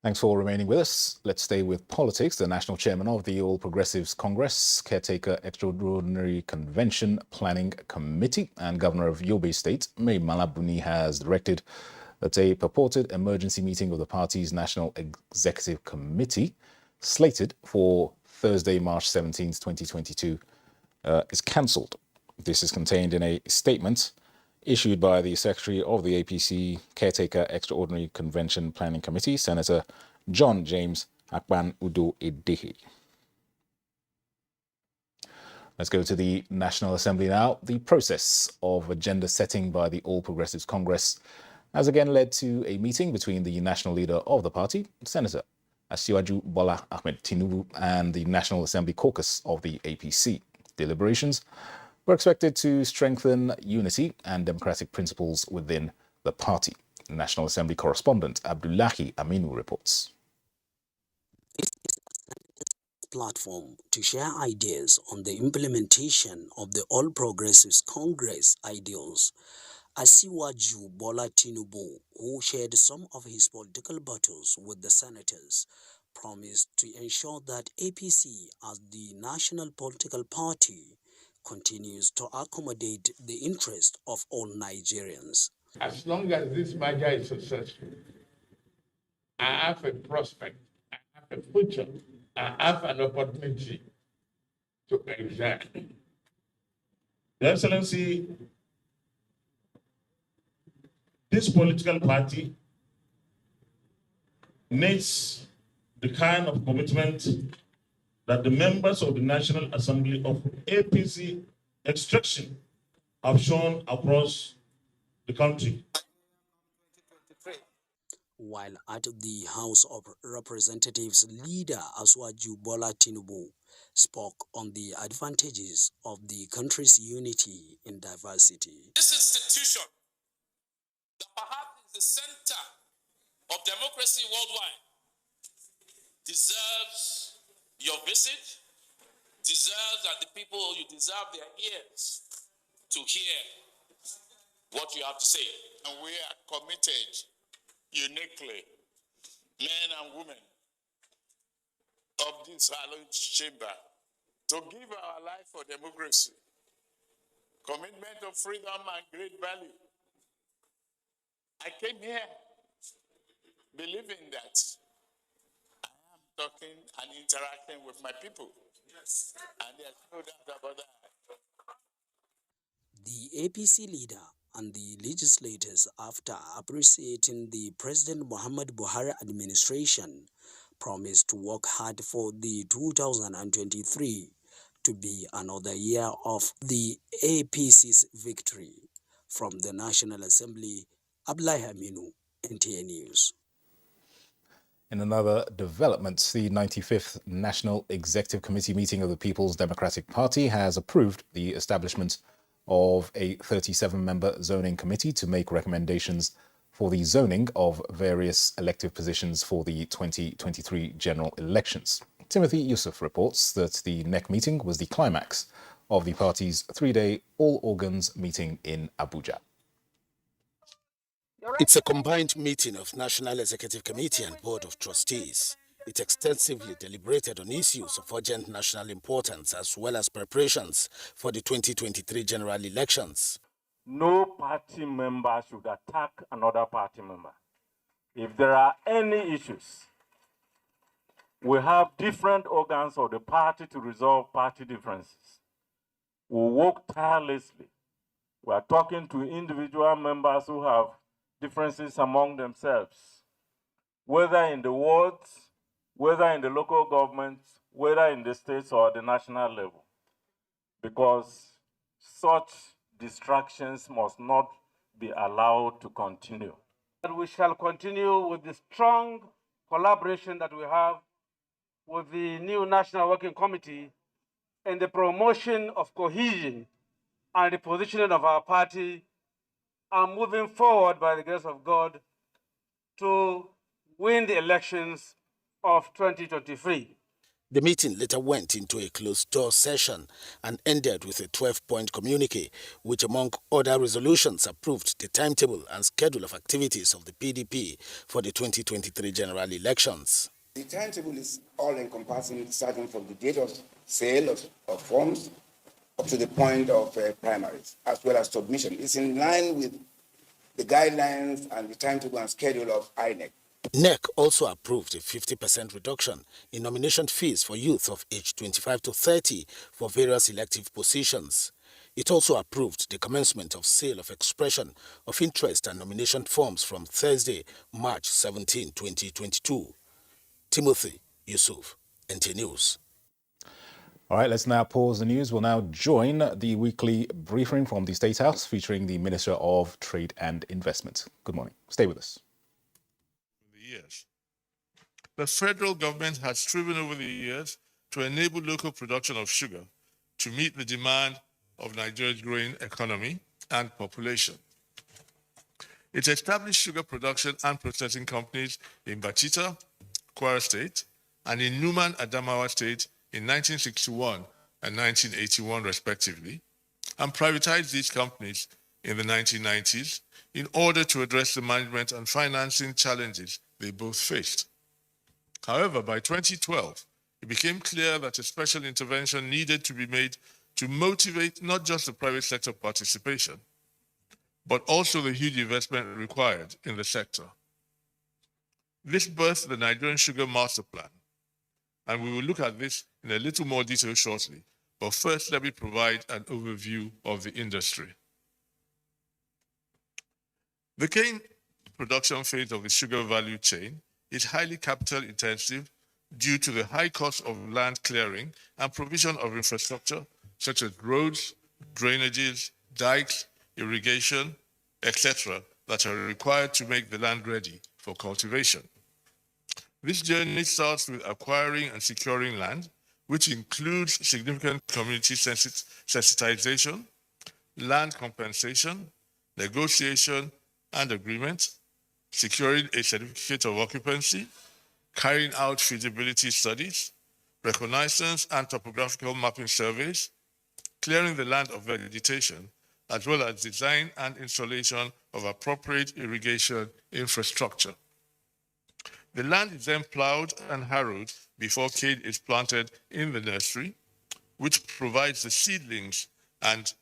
Thanks for remaining with us. Let's stay with politics. The national chairman of the All Progressives Congress, Caretaker Extraordinary Convention Planning Committee, and governor of Yobe State, Mai Mala Buni, has directed that a purported emergency meeting of the party's National Executive Committee, slated for Thursday, March 17, 2022, is cancelled. This is contained in a statement issued by the Secretary of the APC Caretaker Extraordinary Convention Planning Committee, Senator John James Akpan Udo Edehe. Let's go to the National Assembly now. The process of agenda setting by the All Progressives Congress has again led to a meeting between the national leader of the party, Senator Asiwaju Bola Ahmed Tinubu, and the National Assembly caucus of the APC. Deliberations were expected to strengthen unity and democratic principles within the party. National Assembly correspondent Abdullahi Aminu reports. Platform to share ideas on the implementation of the All Progressives Congress ideals. Asiwaju Bola Tinubu, who shared some of his political battles with the senators, promised to ensure that APC, as the national political party, continues to accommodate the interest of all Nigerians. As long as this merger is successful, I have a prospect, I have a future, I have an opportunity to excel. Your Excellency, this political party needs the kind of commitment that the members of the National Assembly of APC extraction have shown across the country. While at the House of Representatives, leader Asiwaju Bola Tinubu spoke on the advantages of the country's unity in diversity. This institution that perhaps is the center of democracy worldwide deserves your visit, deserves that the people, you deserve their ears to hear what you have to say. And we are committed uniquely, men and women of this hallowed chamber, to give our life for democracy, commitment of freedom and great value. I came here believing that I am talking and interacting with my people. Yes. And there's no doubt about that. The APC leader and the legislators, after appreciating the President Muhammad Buhari administration, promised to work hard for the 2023 to be another year of the APC's victory. From the National Assembly, Abdullahi Aminu, NTA News. In another development, the 95th National Executive Committee meeting of the People's Democratic Party has approved the establishment of a 37-member zoning committee to make recommendations for the zoning of various elective positions for the 2023 general elections. Timothy Yusuf reports that the NEC meeting was the climax of the party's three-day all-organs meeting in Abuja. It's a combined meeting of National Executive Committee and Board of Trustees. It extensively deliberated on issues of urgent national importance as well as preparations for the 2023 general elections. No party member should attack another party member. If there are any issues, we have different organs of the party to resolve party differences. We work tirelessly. We are talking to individual members who have differences among themselves, whether in the wards, whether in the local governments, whether in the states or the national level, because such distractions must not be allowed to continue. And we shall continue with the strong collaboration that we have with the new National Working Committee in the promotion of cohesion and the positioning of our party, and moving forward by the grace of God to win the elections of 2023. The meeting later went into a closed-door session and ended with a 12-point communique, which, among other resolutions, approved the timetable and schedule of activities of the PDP for the 2023 general elections. The timetable is all-encompassing, starting from the date of sale of forms up to the point of primaries, as well as submission. It's in line with the guidelines and the timetable and schedule of INEC. NEC also approved a 50% reduction in nomination fees for youth of age 25 to 30 for various elective positions. It also approved the commencement of sale of expression of interest and nomination forms from Thursday, March 17, 2022. Timothy Yusuf, NT News. All right, let's now pause the news. We'll now join the weekly briefing from the State House featuring the Minister of Trade and Investment. Good morning. Stay with us. The federal government has striven over the years to enable local production of sugar to meet the demand of Nigeria's growing economy and population. It established sugar production and processing companies in Batita, Kwara State, and in Numan, Adamawa State in 1961 and 1981 respectively, and privatized these companies in the 1990s in order to address the management and financing challenges they both faced. However, by 2012, it became clear that a special intervention needed to be made to motivate not just the private sector participation, but also the huge investment required in the sector. This birthed the Nigerian Sugar Master Plan, and we will look at this in a little more detail shortly. But first, let me provide an overview of the industry. The cane production phase of the sugar value chain is highly capital intensive due to the high cost of land clearing and provision of infrastructure such as roads, drainages, dikes, irrigation, etc., that are required to make the land ready for cultivation. This journey starts with acquiring and securing land, which includes significant community sensitization, land compensation, negotiation and agreement, securing a certificate of occupancy, carrying out feasibility studies, reconnaissance and topographical mapping surveys, clearing the land of vegetation, as well as design and installation of appropriate irrigation infrastructure. The land is then plowed and harrowed before cane is planted in the nursery, which provides the seedlings and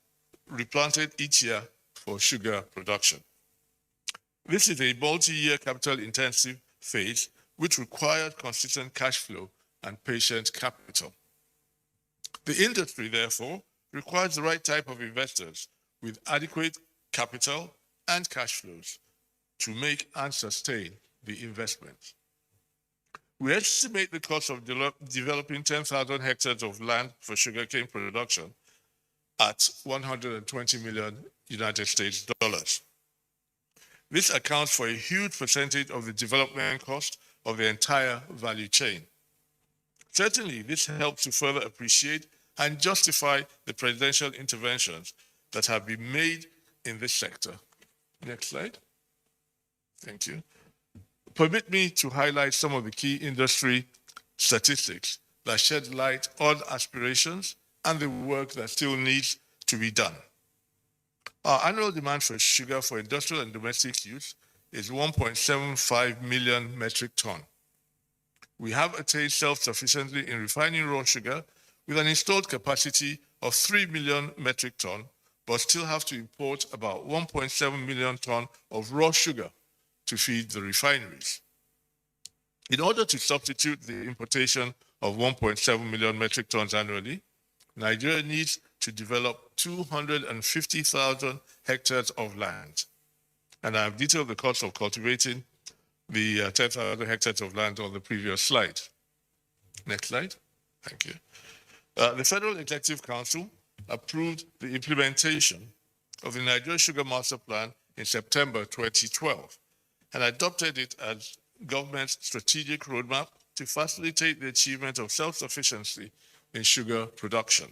replanted each year for sugar production. This is a multi-year capital-intensive phase which requires consistent cash flow and patient capital. The industry, therefore, requires the right type of investors with adequate capital and cash flows to make and sustain the investment. We estimate the cost of developing 10,000 hectares of land for sugarcane production at $120 million United States dollars. This accounts for a huge percentage of the development cost of the entire value chain. Certainly, this helps to further appreciate and justify the presidential interventions that have been made in this sector. Next slide. Thank you. Permit me to highlight some of the key industry statistics that shed light on aspirations and the work that still needs to be done. Our annual demand for sugar for industrial and domestic use is 1.75 million metric ton. We have attained self-sufficiency in refining raw sugar with an installed capacity of 3 million metric ton, but still have to import about 1.7 million ton of raw sugar to feed the refineries. In order to substitute the importation of 1.7 million metric tons annually, Nigeria needs to develop 250,000 hectares of land. And I have detailed the cost of cultivating the 10,000 hectares of land on the previous slide. Next slide. Thank you. The Federal Executive Council approved the implementation of the Nigerian Sugar Master Plan in September 2012 and adopted it as government's strategic roadmap to facilitate the achievement of self-sufficiency in sugar production.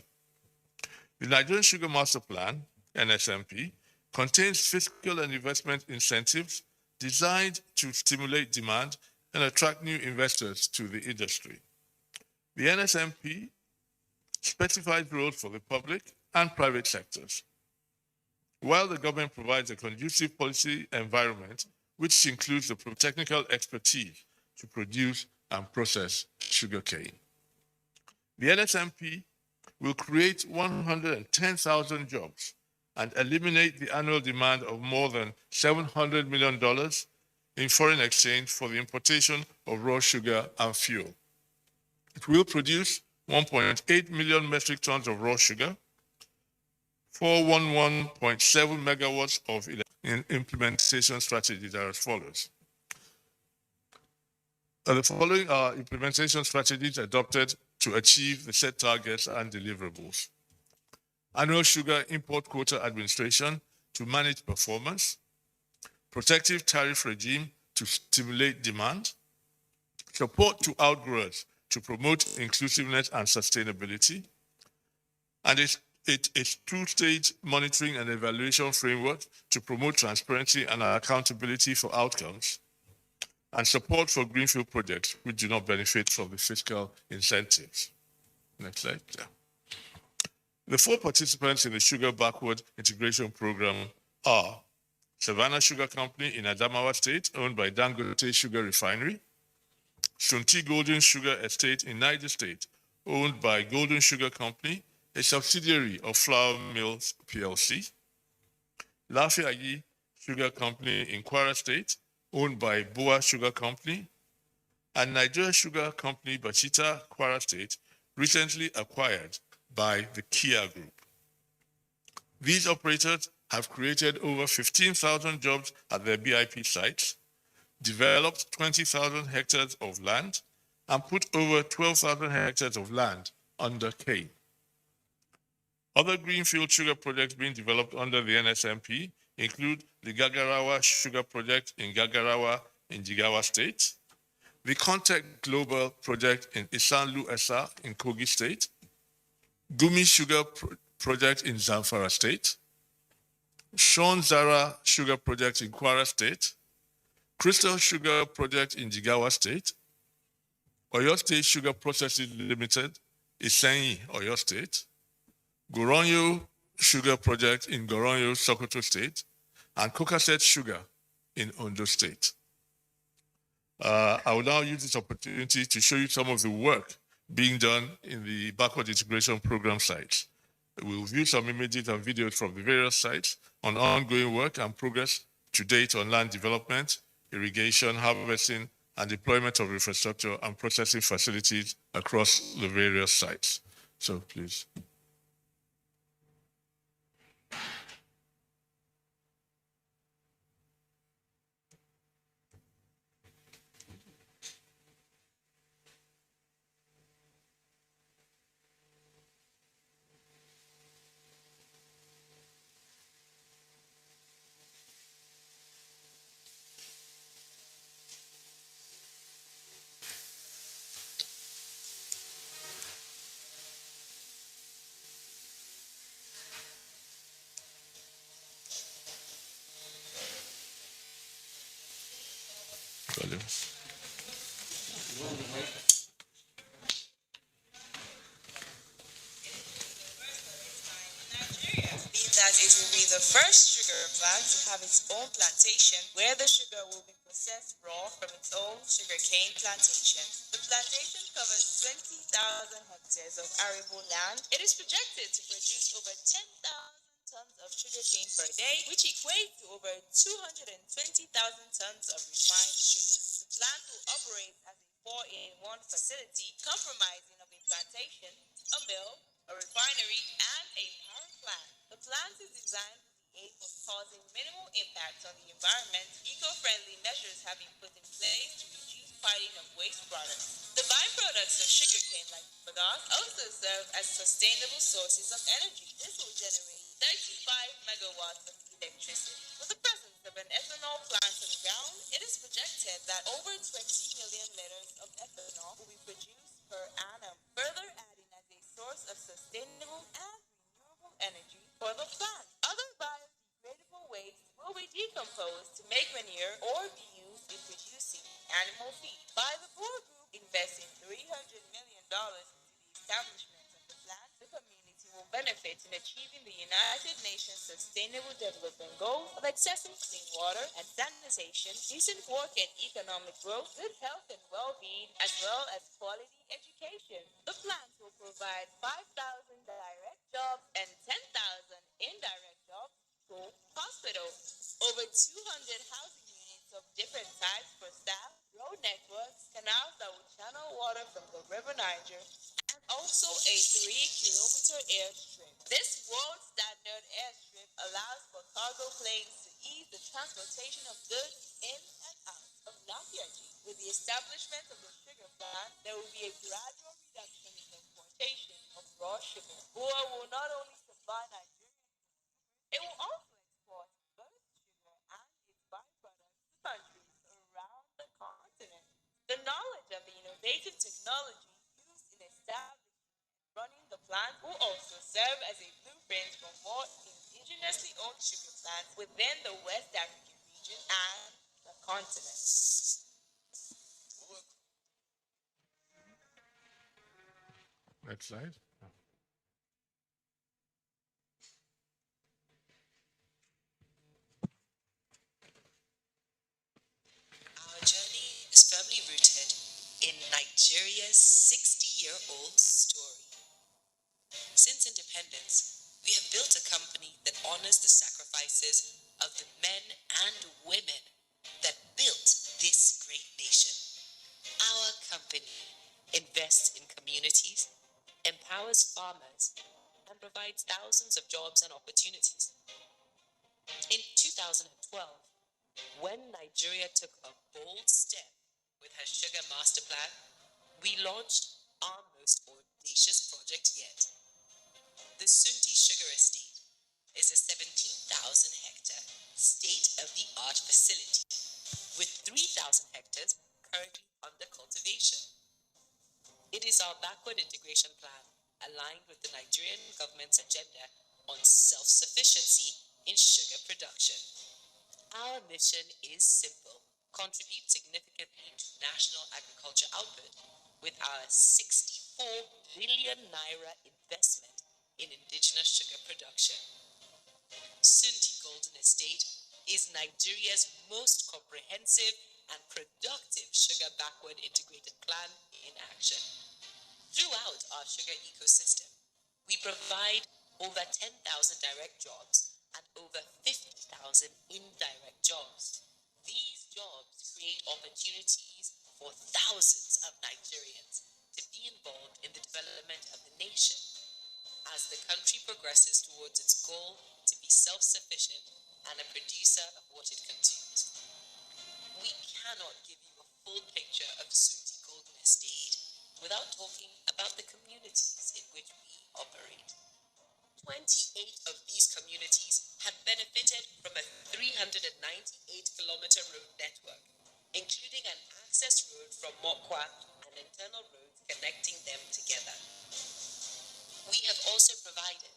The Nigerian Sugar Master Plan, NSMP, contains fiscal and investment incentives designed to stimulate demand and attract new investors to the industry. The NSMP specifies roles for the public and private sectors, while the government provides a conducive policy environment, which includes the technical expertise to produce and process sugarcane. The NSMP will create 110,000 jobs and eliminate the annual demand of more than $700 million in foreign exchange for the importation of raw sugar and fuel. It will produce 1.8 million metric tons of raw sugar, 411.7 megawatts of implementation strategies are as follows. The following are implementation strategies adopted to achieve the set targets and deliverables. Annual sugar import quota administration to manage performance, protective tariff regime to stimulate demand, support to outgrowers to promote inclusiveness and sustainability, and a two-stage monitoring and evaluation framework to promote transparency and accountability for outcomes, and support for greenfield projects which do not benefit from the fiscal incentives. Next slide. Yeah. The 4 participants in the Sugar Backward Integration Program are Savannah Sugar Company in Adamawa State, owned by Dangote Sugar Refinery, Sunti Golden Sugar Estate in Niger State, owned by Golden Sugar Company, a subsidiary of Flour Mills PLC, Lafiayi Sugar Company in Kwara State, owned by Boa Sugar Company, and Nigeria Sugar Company Bachita, Kwara State, recently acquired by the Kia Group. These operators have created over 15,000 jobs at their BIP sites, developed 20,000 hectares of land, and put over 12,000 hectares of land under cane. Other greenfield sugar projects being developed under the NSMP include the Gagarawa Sugar Project in Gagarawa in Jigawa State, the Contact Global Project in Isanlu Esa in Kogi State, Gumi Sugar Project in Zamfara State, Sean Zara Sugar Project in Kwara State, Crystal Sugar Project in Jigawa State, Oyo State Sugar Processing Limited, Isenyi, Oyo State, Goronyo Sugar Project in Goronyo, Sokoto State, and Cocaset Sugar in Ondo State. I will now use this opportunity to show you some of the work being done in the Backward Integration Program sites. We'll view some images and videos from the various sites on ongoing work and progress to date on land development, irrigation, harvesting, and deployment of infrastructure and processing facilities across the various sites. So please. That it will be the first sugar plant to have its own plantation where the sugar will be processed raw from its own sugarcane plantation. The plantation covers 20,000 hectares of arable land. It is projected to produce over 10,000 tons of sugarcane per day, which equates to over 220,000 tons of refined sugar. The plant will operate as a 4-in-1 facility comprising of a plantation, a mill, a refinery, and a power plant. The plant is designed with the aim of causing minimal impact on the environment. Eco-friendly measures have been put in place to reduce piling of waste products. The byproducts of sugarcane, like bagasse, also serve as sustainable sources of energy. This will generate 35 megawatts of electricity. With the presence of an ethanol plant on the ground, it is projected that over 20 million liters of ethanol will be produced per annum, further adding as a source of sustainable and renewable energy for the plant. Other biodegradable waste will be decomposed to make manure or be used in producing animal feed. By the Boer Group investing $300 million benefit in achieving the United Nations Sustainable Development Goals of accessing clean water and sanitation, decent work and economic growth, good health and well-being, as well as quality education. The plans will provide 5,000 direct jobs and 10,000 indirect jobs, school, hospital, over 200 housing units of different types for staff, road networks, canals that will channel water from the River Niger, and also a 3-kilometer airstrip. This world standard airstrip allows for cargo planes to ease the transportation of goods in and out of Lafiaji. With the establishment of the sugar plant, there will be a gradual reduction in importation of raw sugar. Bua will not only supply Nigeria, it will also export both sugar and its byproducts to countries around the continent. The knowledge of the innovative technology used in establishing and running the plant will also serve as a blueprint for more indigenously owned sugar plants within the West African region and the continent. Next slide. Our journey is firmly rooted in Nigeria's 60-year-old story. Since independence, we have built a company that honors the sacrifices of the men and women that built this great nation. Our company invests in communities, empowers farmers, and provides thousands of jobs and opportunities. In 2012, when Nigeria took a bold step with her sugar master plan, we launched our most audacious project yet. The Sunti Sugar Estate is a 17,000-hectare state-of-the-art facility with 3,000 hectares currently under cultivation. It is our backward integration plan aligned with the Nigerian government's agenda on self-sufficiency in sugar production. Our mission is simple: contribute significantly to national agriculture output with our 64 billion naira investment in indigenous sugar production. Sunti Golden Estate is Nigeria's most comprehensive and productive sugar backward integrated plan in action. Throughout our sugar ecosystem, we provide over 10,000 direct jobs and over 50,000 indirect jobs. These jobs create opportunities for thousands of Nigerians to be involved in the development of the nation as the country progresses towards its goal to be self-sufficient and a producer of what it consumes. We cannot give you a full picture of Sunti Golden Estate without talking about the communities in which we operate. 28 of these communities have benefited from a 398-kilometer road network, including an access road from Mokwa and internal roads connecting them together. We have also provided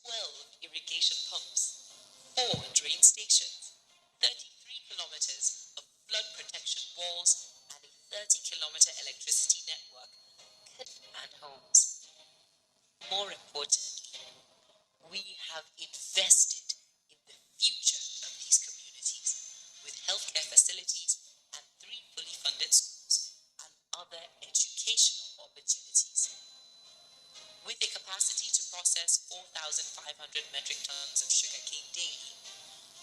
12 irrigation pumps, 4 drain stations, 33 kilometers of flood protection walls, and a 30-kilometer electricity network and homes. More importantly, we have invested in the future of these communities with healthcare facilities and 3 fully funded schools and other educational opportunities. With a capacity to process 4,500 metric tons of sugarcane daily,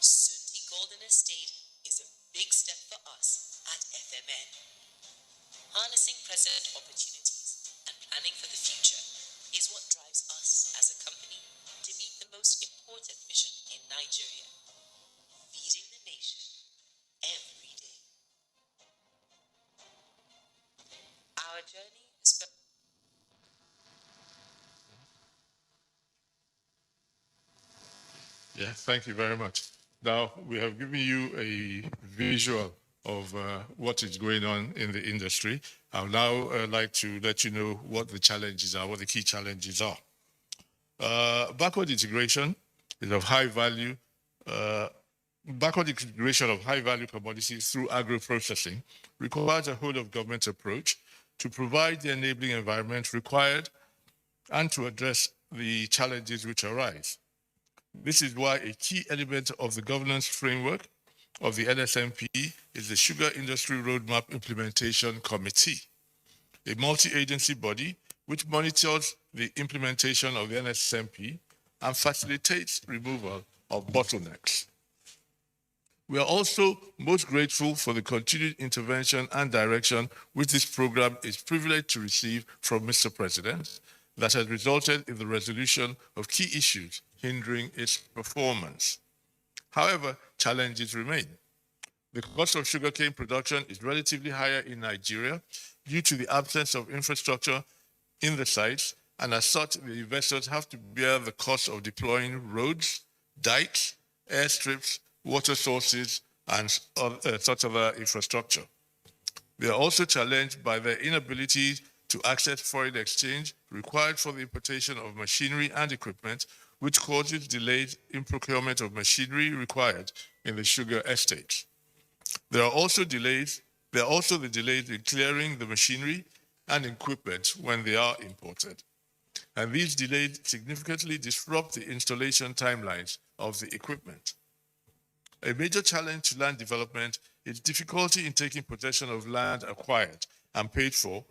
Sunti Golden Estate is a big step for us at FMN. Harnessing present opportunities and planning for the future is what drives us as a company to meet the most important mission in Nigeria: feeding the nation every day. Our journey is Yeah, thank you very much. Now, we have given you a visual of what is going on in the industry. I would now like to let you know what the challenges are, what the key challenges are. Backward integration is of high value. Backward integration of high-value commodities through agro-processing requires a whole-of-government approach to provide the enabling environment required and to address the challenges which arise. This is why a key element of the governance framework of the NSMP is the Sugar Industry Roadmap Implementation Committee, a multi-agency body which monitors the implementation of the NSMP and facilitates removal of bottlenecks. We are also most grateful for the continued intervention and direction which this program is privileged to receive from Mr. President that has resulted in the resolution of key issues hindering its performance. However, challenges remain. The cost of sugarcane production is relatively higher in Nigeria due to the absence of infrastructure in the sites, and as such, the investors have to bear the cost of deploying roads, dikes, airstrips, water sources, and such other infrastructure. They are also challenged by their inability to access foreign exchange required for the importation of machinery and equipment, which causes delays in procurement of machinery required in the sugar estates. There are also the delays in clearing the machinery and equipment when they are imported. And these delays significantly disrupt the installation timelines of the equipment. A major challenge to land development is difficulty in taking possession of land acquired and paid for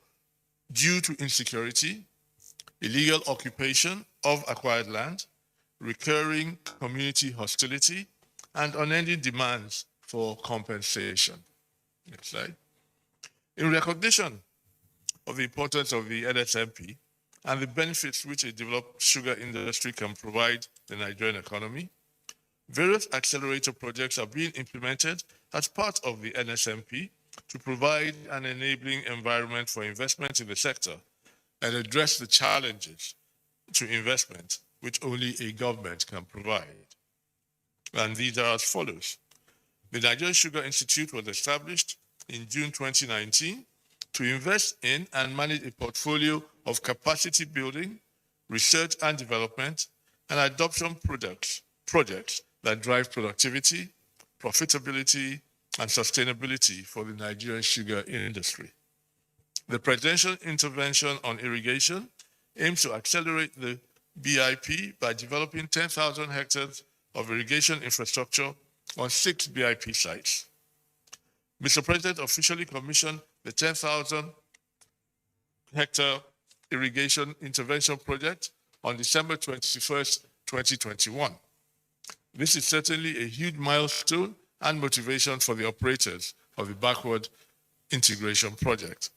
due to insecurity, illegal occupation of acquired land, recurring community hostility, and unending demands for compensation. Next slide. In recognition of the importance of the NSMP and the benefits which a developed sugar industry can provide the Nigerian economy, various accelerator projects are being implemented as part of the NSMP to provide an enabling environment for investment in the sector and address the challenges to investment which only a government can provide. And these are as follows. The Nigerian Sugar Institute was established in June 2019 to invest in and manage a portfolio of capacity building, research and development, and adoption projects that drive productivity, profitability, and sustainability for the Nigerian sugar industry. The presidential intervention on irrigation aims to accelerate the BIP by developing 10,000 hectares of irrigation infrastructure on 6 BIP sites. Mr. President officially commissioned the 10,000 hectare irrigation intervention project on December 21st, 2021. This is certainly a huge milestone and motivation for the operators of the backward integration project.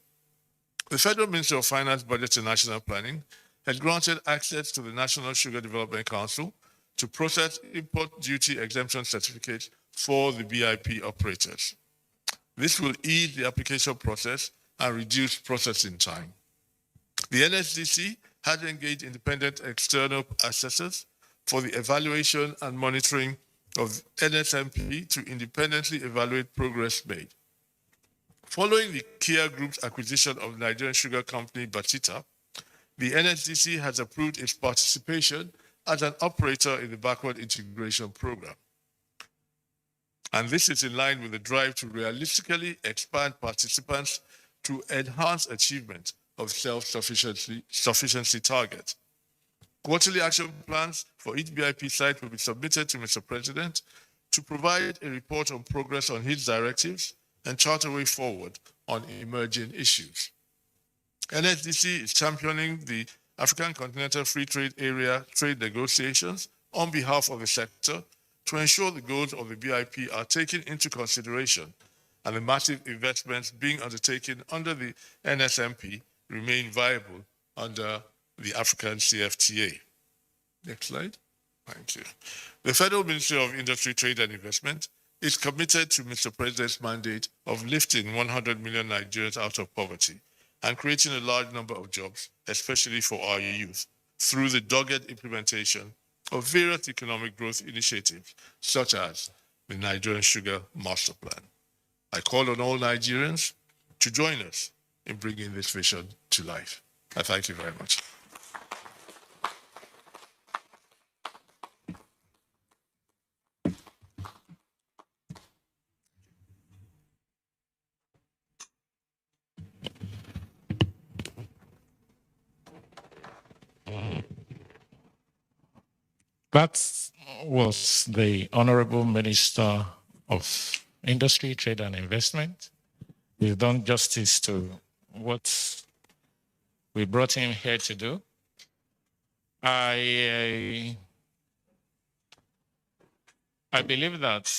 The Federal Ministry of Finance, Budget and National Planning has granted access to the National Sugar Development Council to process import duty exemption certificates for the BIP operators. This will ease the application process and reduce processing time. The NSDC has engaged independent external assessors for the evaluation and monitoring of NSMP to independently evaluate progress made. Following the Kia Group's acquisition of Nigerian sugar company Batita, the NSDC has approved its participation as an operator in the backward integration program. And this is in line with the drive to realistically expand participants to enhance achievement of self-sufficiency targets. Quarterly action plans for each BIP site will be submitted to Mr. President to provide a report on progress on his directives and chart a way forward on emerging issues. NSDC is championing the African Continental Free Trade Area trade negotiations on behalf of the sector to ensure the goals of the BIP are taken into consideration and the massive investments being undertaken under the NSMP remain viable under the African CFTA. Next slide. Thank you. The Federal Ministry of Industry, Trade and Investment is committed to Mr. President's mandate of lifting 100 million Nigerians out of poverty and creating a large number of jobs, especially for our youth, through the dogged implementation of various economic growth initiatives, such as the Nigerian Sugar Master Plan. I call on all Nigerians to join us in bringing this vision to life. I thank you very much. That was the Honorable Minister of Industry, Trade and Investment. He's done justice to what we brought him here to do. I believe that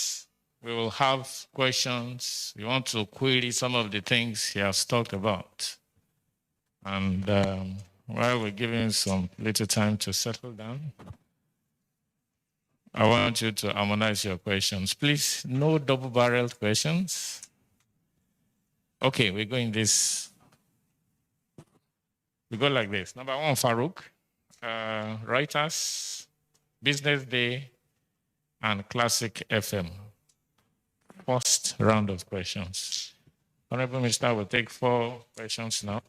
we will have questions. We want to query some of the things he has talked about. And while we're giving some little time to settle down, I want you to harmonize your questions. Please, no double-barreled questions. Okay, we're going this. We go like this. Number one, Farouk, Reuters, Business Day, and Classic FM. First round of questions. Honorable Minister will take 4 questions now.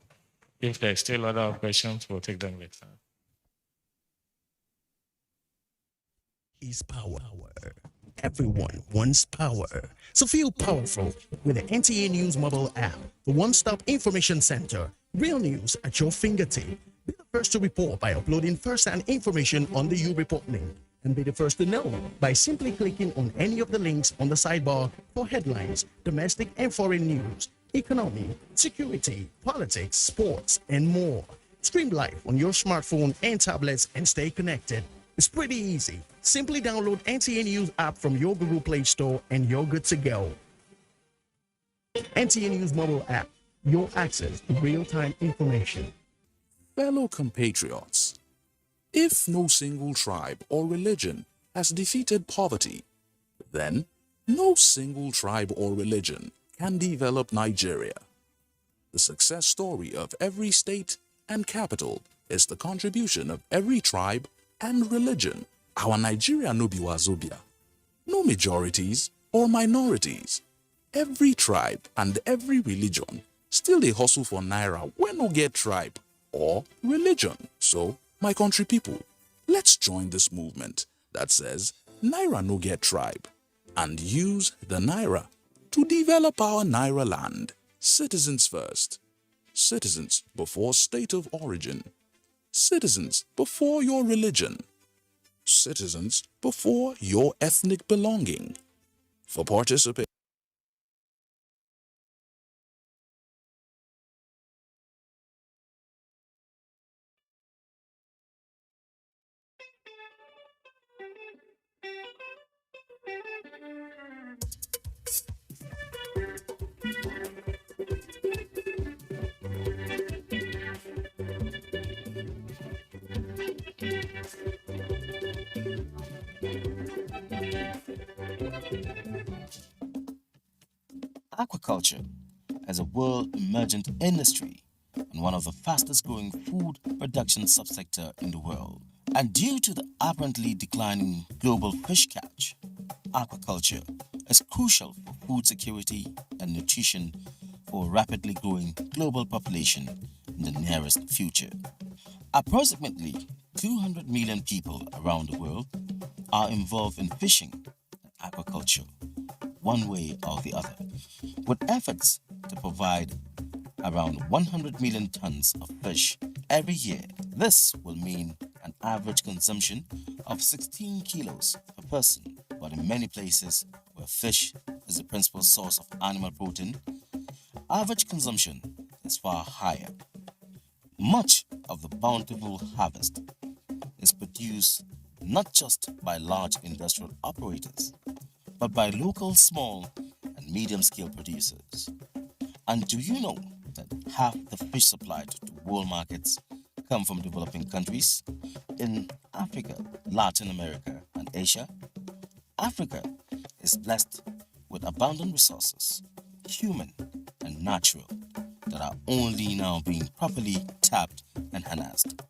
If there's still other questions, we'll take them later. Is power. Everyone wants power. So feel powerful with the NTA News mobile app, the one-stop information center. Real news at your fingertip. Be the first to report by uploading first-hand information on the U Report link. And be the first to know by simply clicking on any of the links on the sidebar for headlines, domestic and foreign news, economy, security, politics, sports, and more. Stream live on your smartphone and tablets and stay connected. It's pretty easy. Simply download NTA News app from your Google Play Store and you're good to go. NTA News mobile app, your access to real-time information. Fellow compatriots, if no single tribe or religion has defeated poverty, then no single tribe or religion can develop Nigeria. The success story of every state and capital is the contribution of every tribe and religion. Our Nigeria no be wazobia. No majorities or minorities. Every tribe and every religion still dey hustle for naira when no get tribe or religion. So, my country people, let's join this movement that says naira no get tribe and use the naira to develop our naira land. Citizens first. Citizens before state of origin. Citizens before your religion. Citizens before your ethnic belonging. For participation. Aquaculture is a world emergent industry and one of the fastest growing food production subsector in the world. And due to the apparently declining global fish catch, aquaculture is crucial for food security and nutrition for a rapidly growing global population in the nearest future. Approximately 200 million people around the world are involved in fishing and aquaculture, one way or the other, with efforts to provide around 100 million tons of fish every year. This will mean an average consumption of 16 kilos per person, but in many places where fish is the principal source of animal protein, average consumption is far higher. Much of the bountiful harvest is produced not just by large industrial operators, but by local small and medium-scale producers. And do you know that half the fish supplied to world markets come from developing countries? In Africa, Latin America, and Asia, Africa is blessed with abundant resources, human and natural, that are only now being properly tapped and harnessed.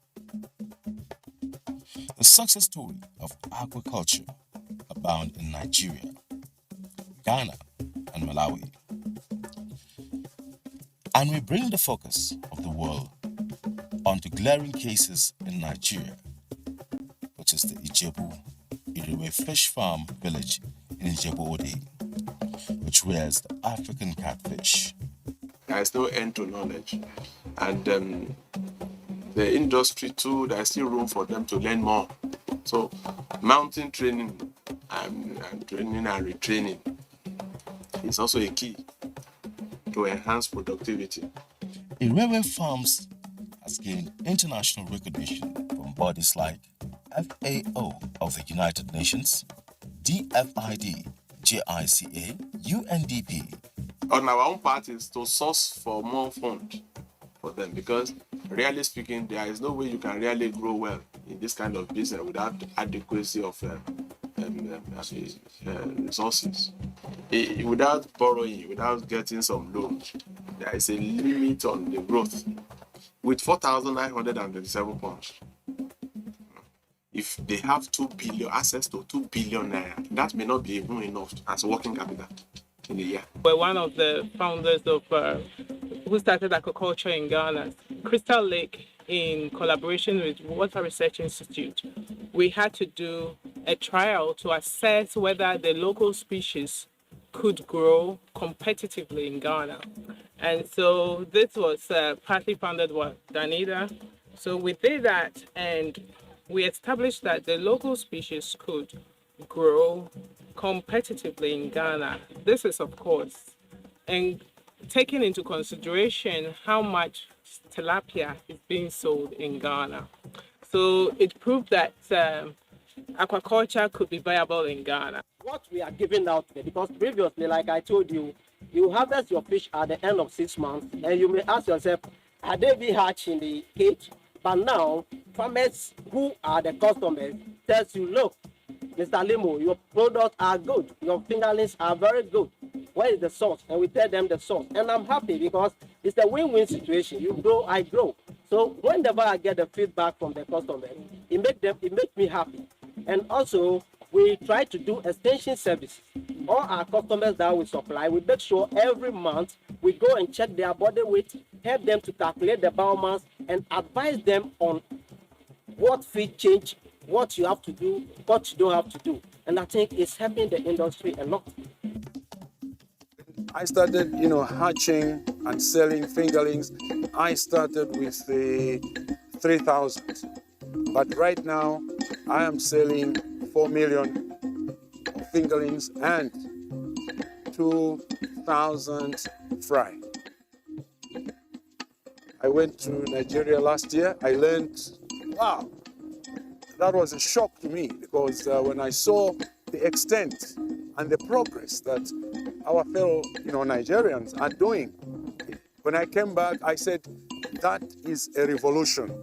The success story of aquaculture abound in Nigeria, Ghana, and Malawi. And we bring the focus of the world onto glaring cases in Nigeria, which is the Ijebu-Iriwe Fish Farm village in Ijebu-Ode, which rears the African catfish. There is no end to knowledge. And the industry too, there is still room for them to learn more So mountain training and training and retraining is also a key to enhance productivity. Irrewe Farms has gained international recognition from bodies like FAO of the United Nations, DFID, JICA, UNDP. On our own part is to source for more funds for them, because really speaking, there is no way you can really grow well in this kind of business without adequacy of resources. Without borrowing, without getting some loans, there is a limit on the growth. With 4,937 pounds, if they have 2 billion, access to 2 billion naira, that may not be even enough as working capital in a year. We're one of the founders of who started aquaculture in Ghana, Crystal Lake, in collaboration with Water Research Institute. We had to do a trial to assess whether the local species could grow competitively in Ghana. And so this was partly funded by Danida. So we did that, and we established that the local species could grow competitively in Ghana. This is, of course, and taking into consideration how much tilapia is being sold in Ghana. So it proved that aquaculture could be viable in Ghana. What we are giving out today, because previously, like I told you, you harvest your fish at the end of 6 months, and you may ask yourself, are they being hatched in the cage? But now, farmers who are the customers tells you, look, Mr. Limo, your products are good. Your fingerlings are very good. Where is the source? And we tell them the source. And I'm happy because it's a win-win situation. You grow, I grow. So whenever I get the feedback from the customers, it makes me happy. And also, we try to do extension service. All our customers that we supply, we make sure every month we go and check their body weight, help them to calculate the biomass, and advise them on what feed change, what you have to do, what you don't have to do. And I think it's helping the industry a lot. I started, hatching and selling fingerlings. I started with the 3,000. But right now, I am selling 4 million fingerlings and 2,000 fry. I went to Nigeria last year. I learned, wow, that was a shock to me, because when I saw the extent and the progress that our fellow Nigerians are doing, when I came back, I said, that is a revolution.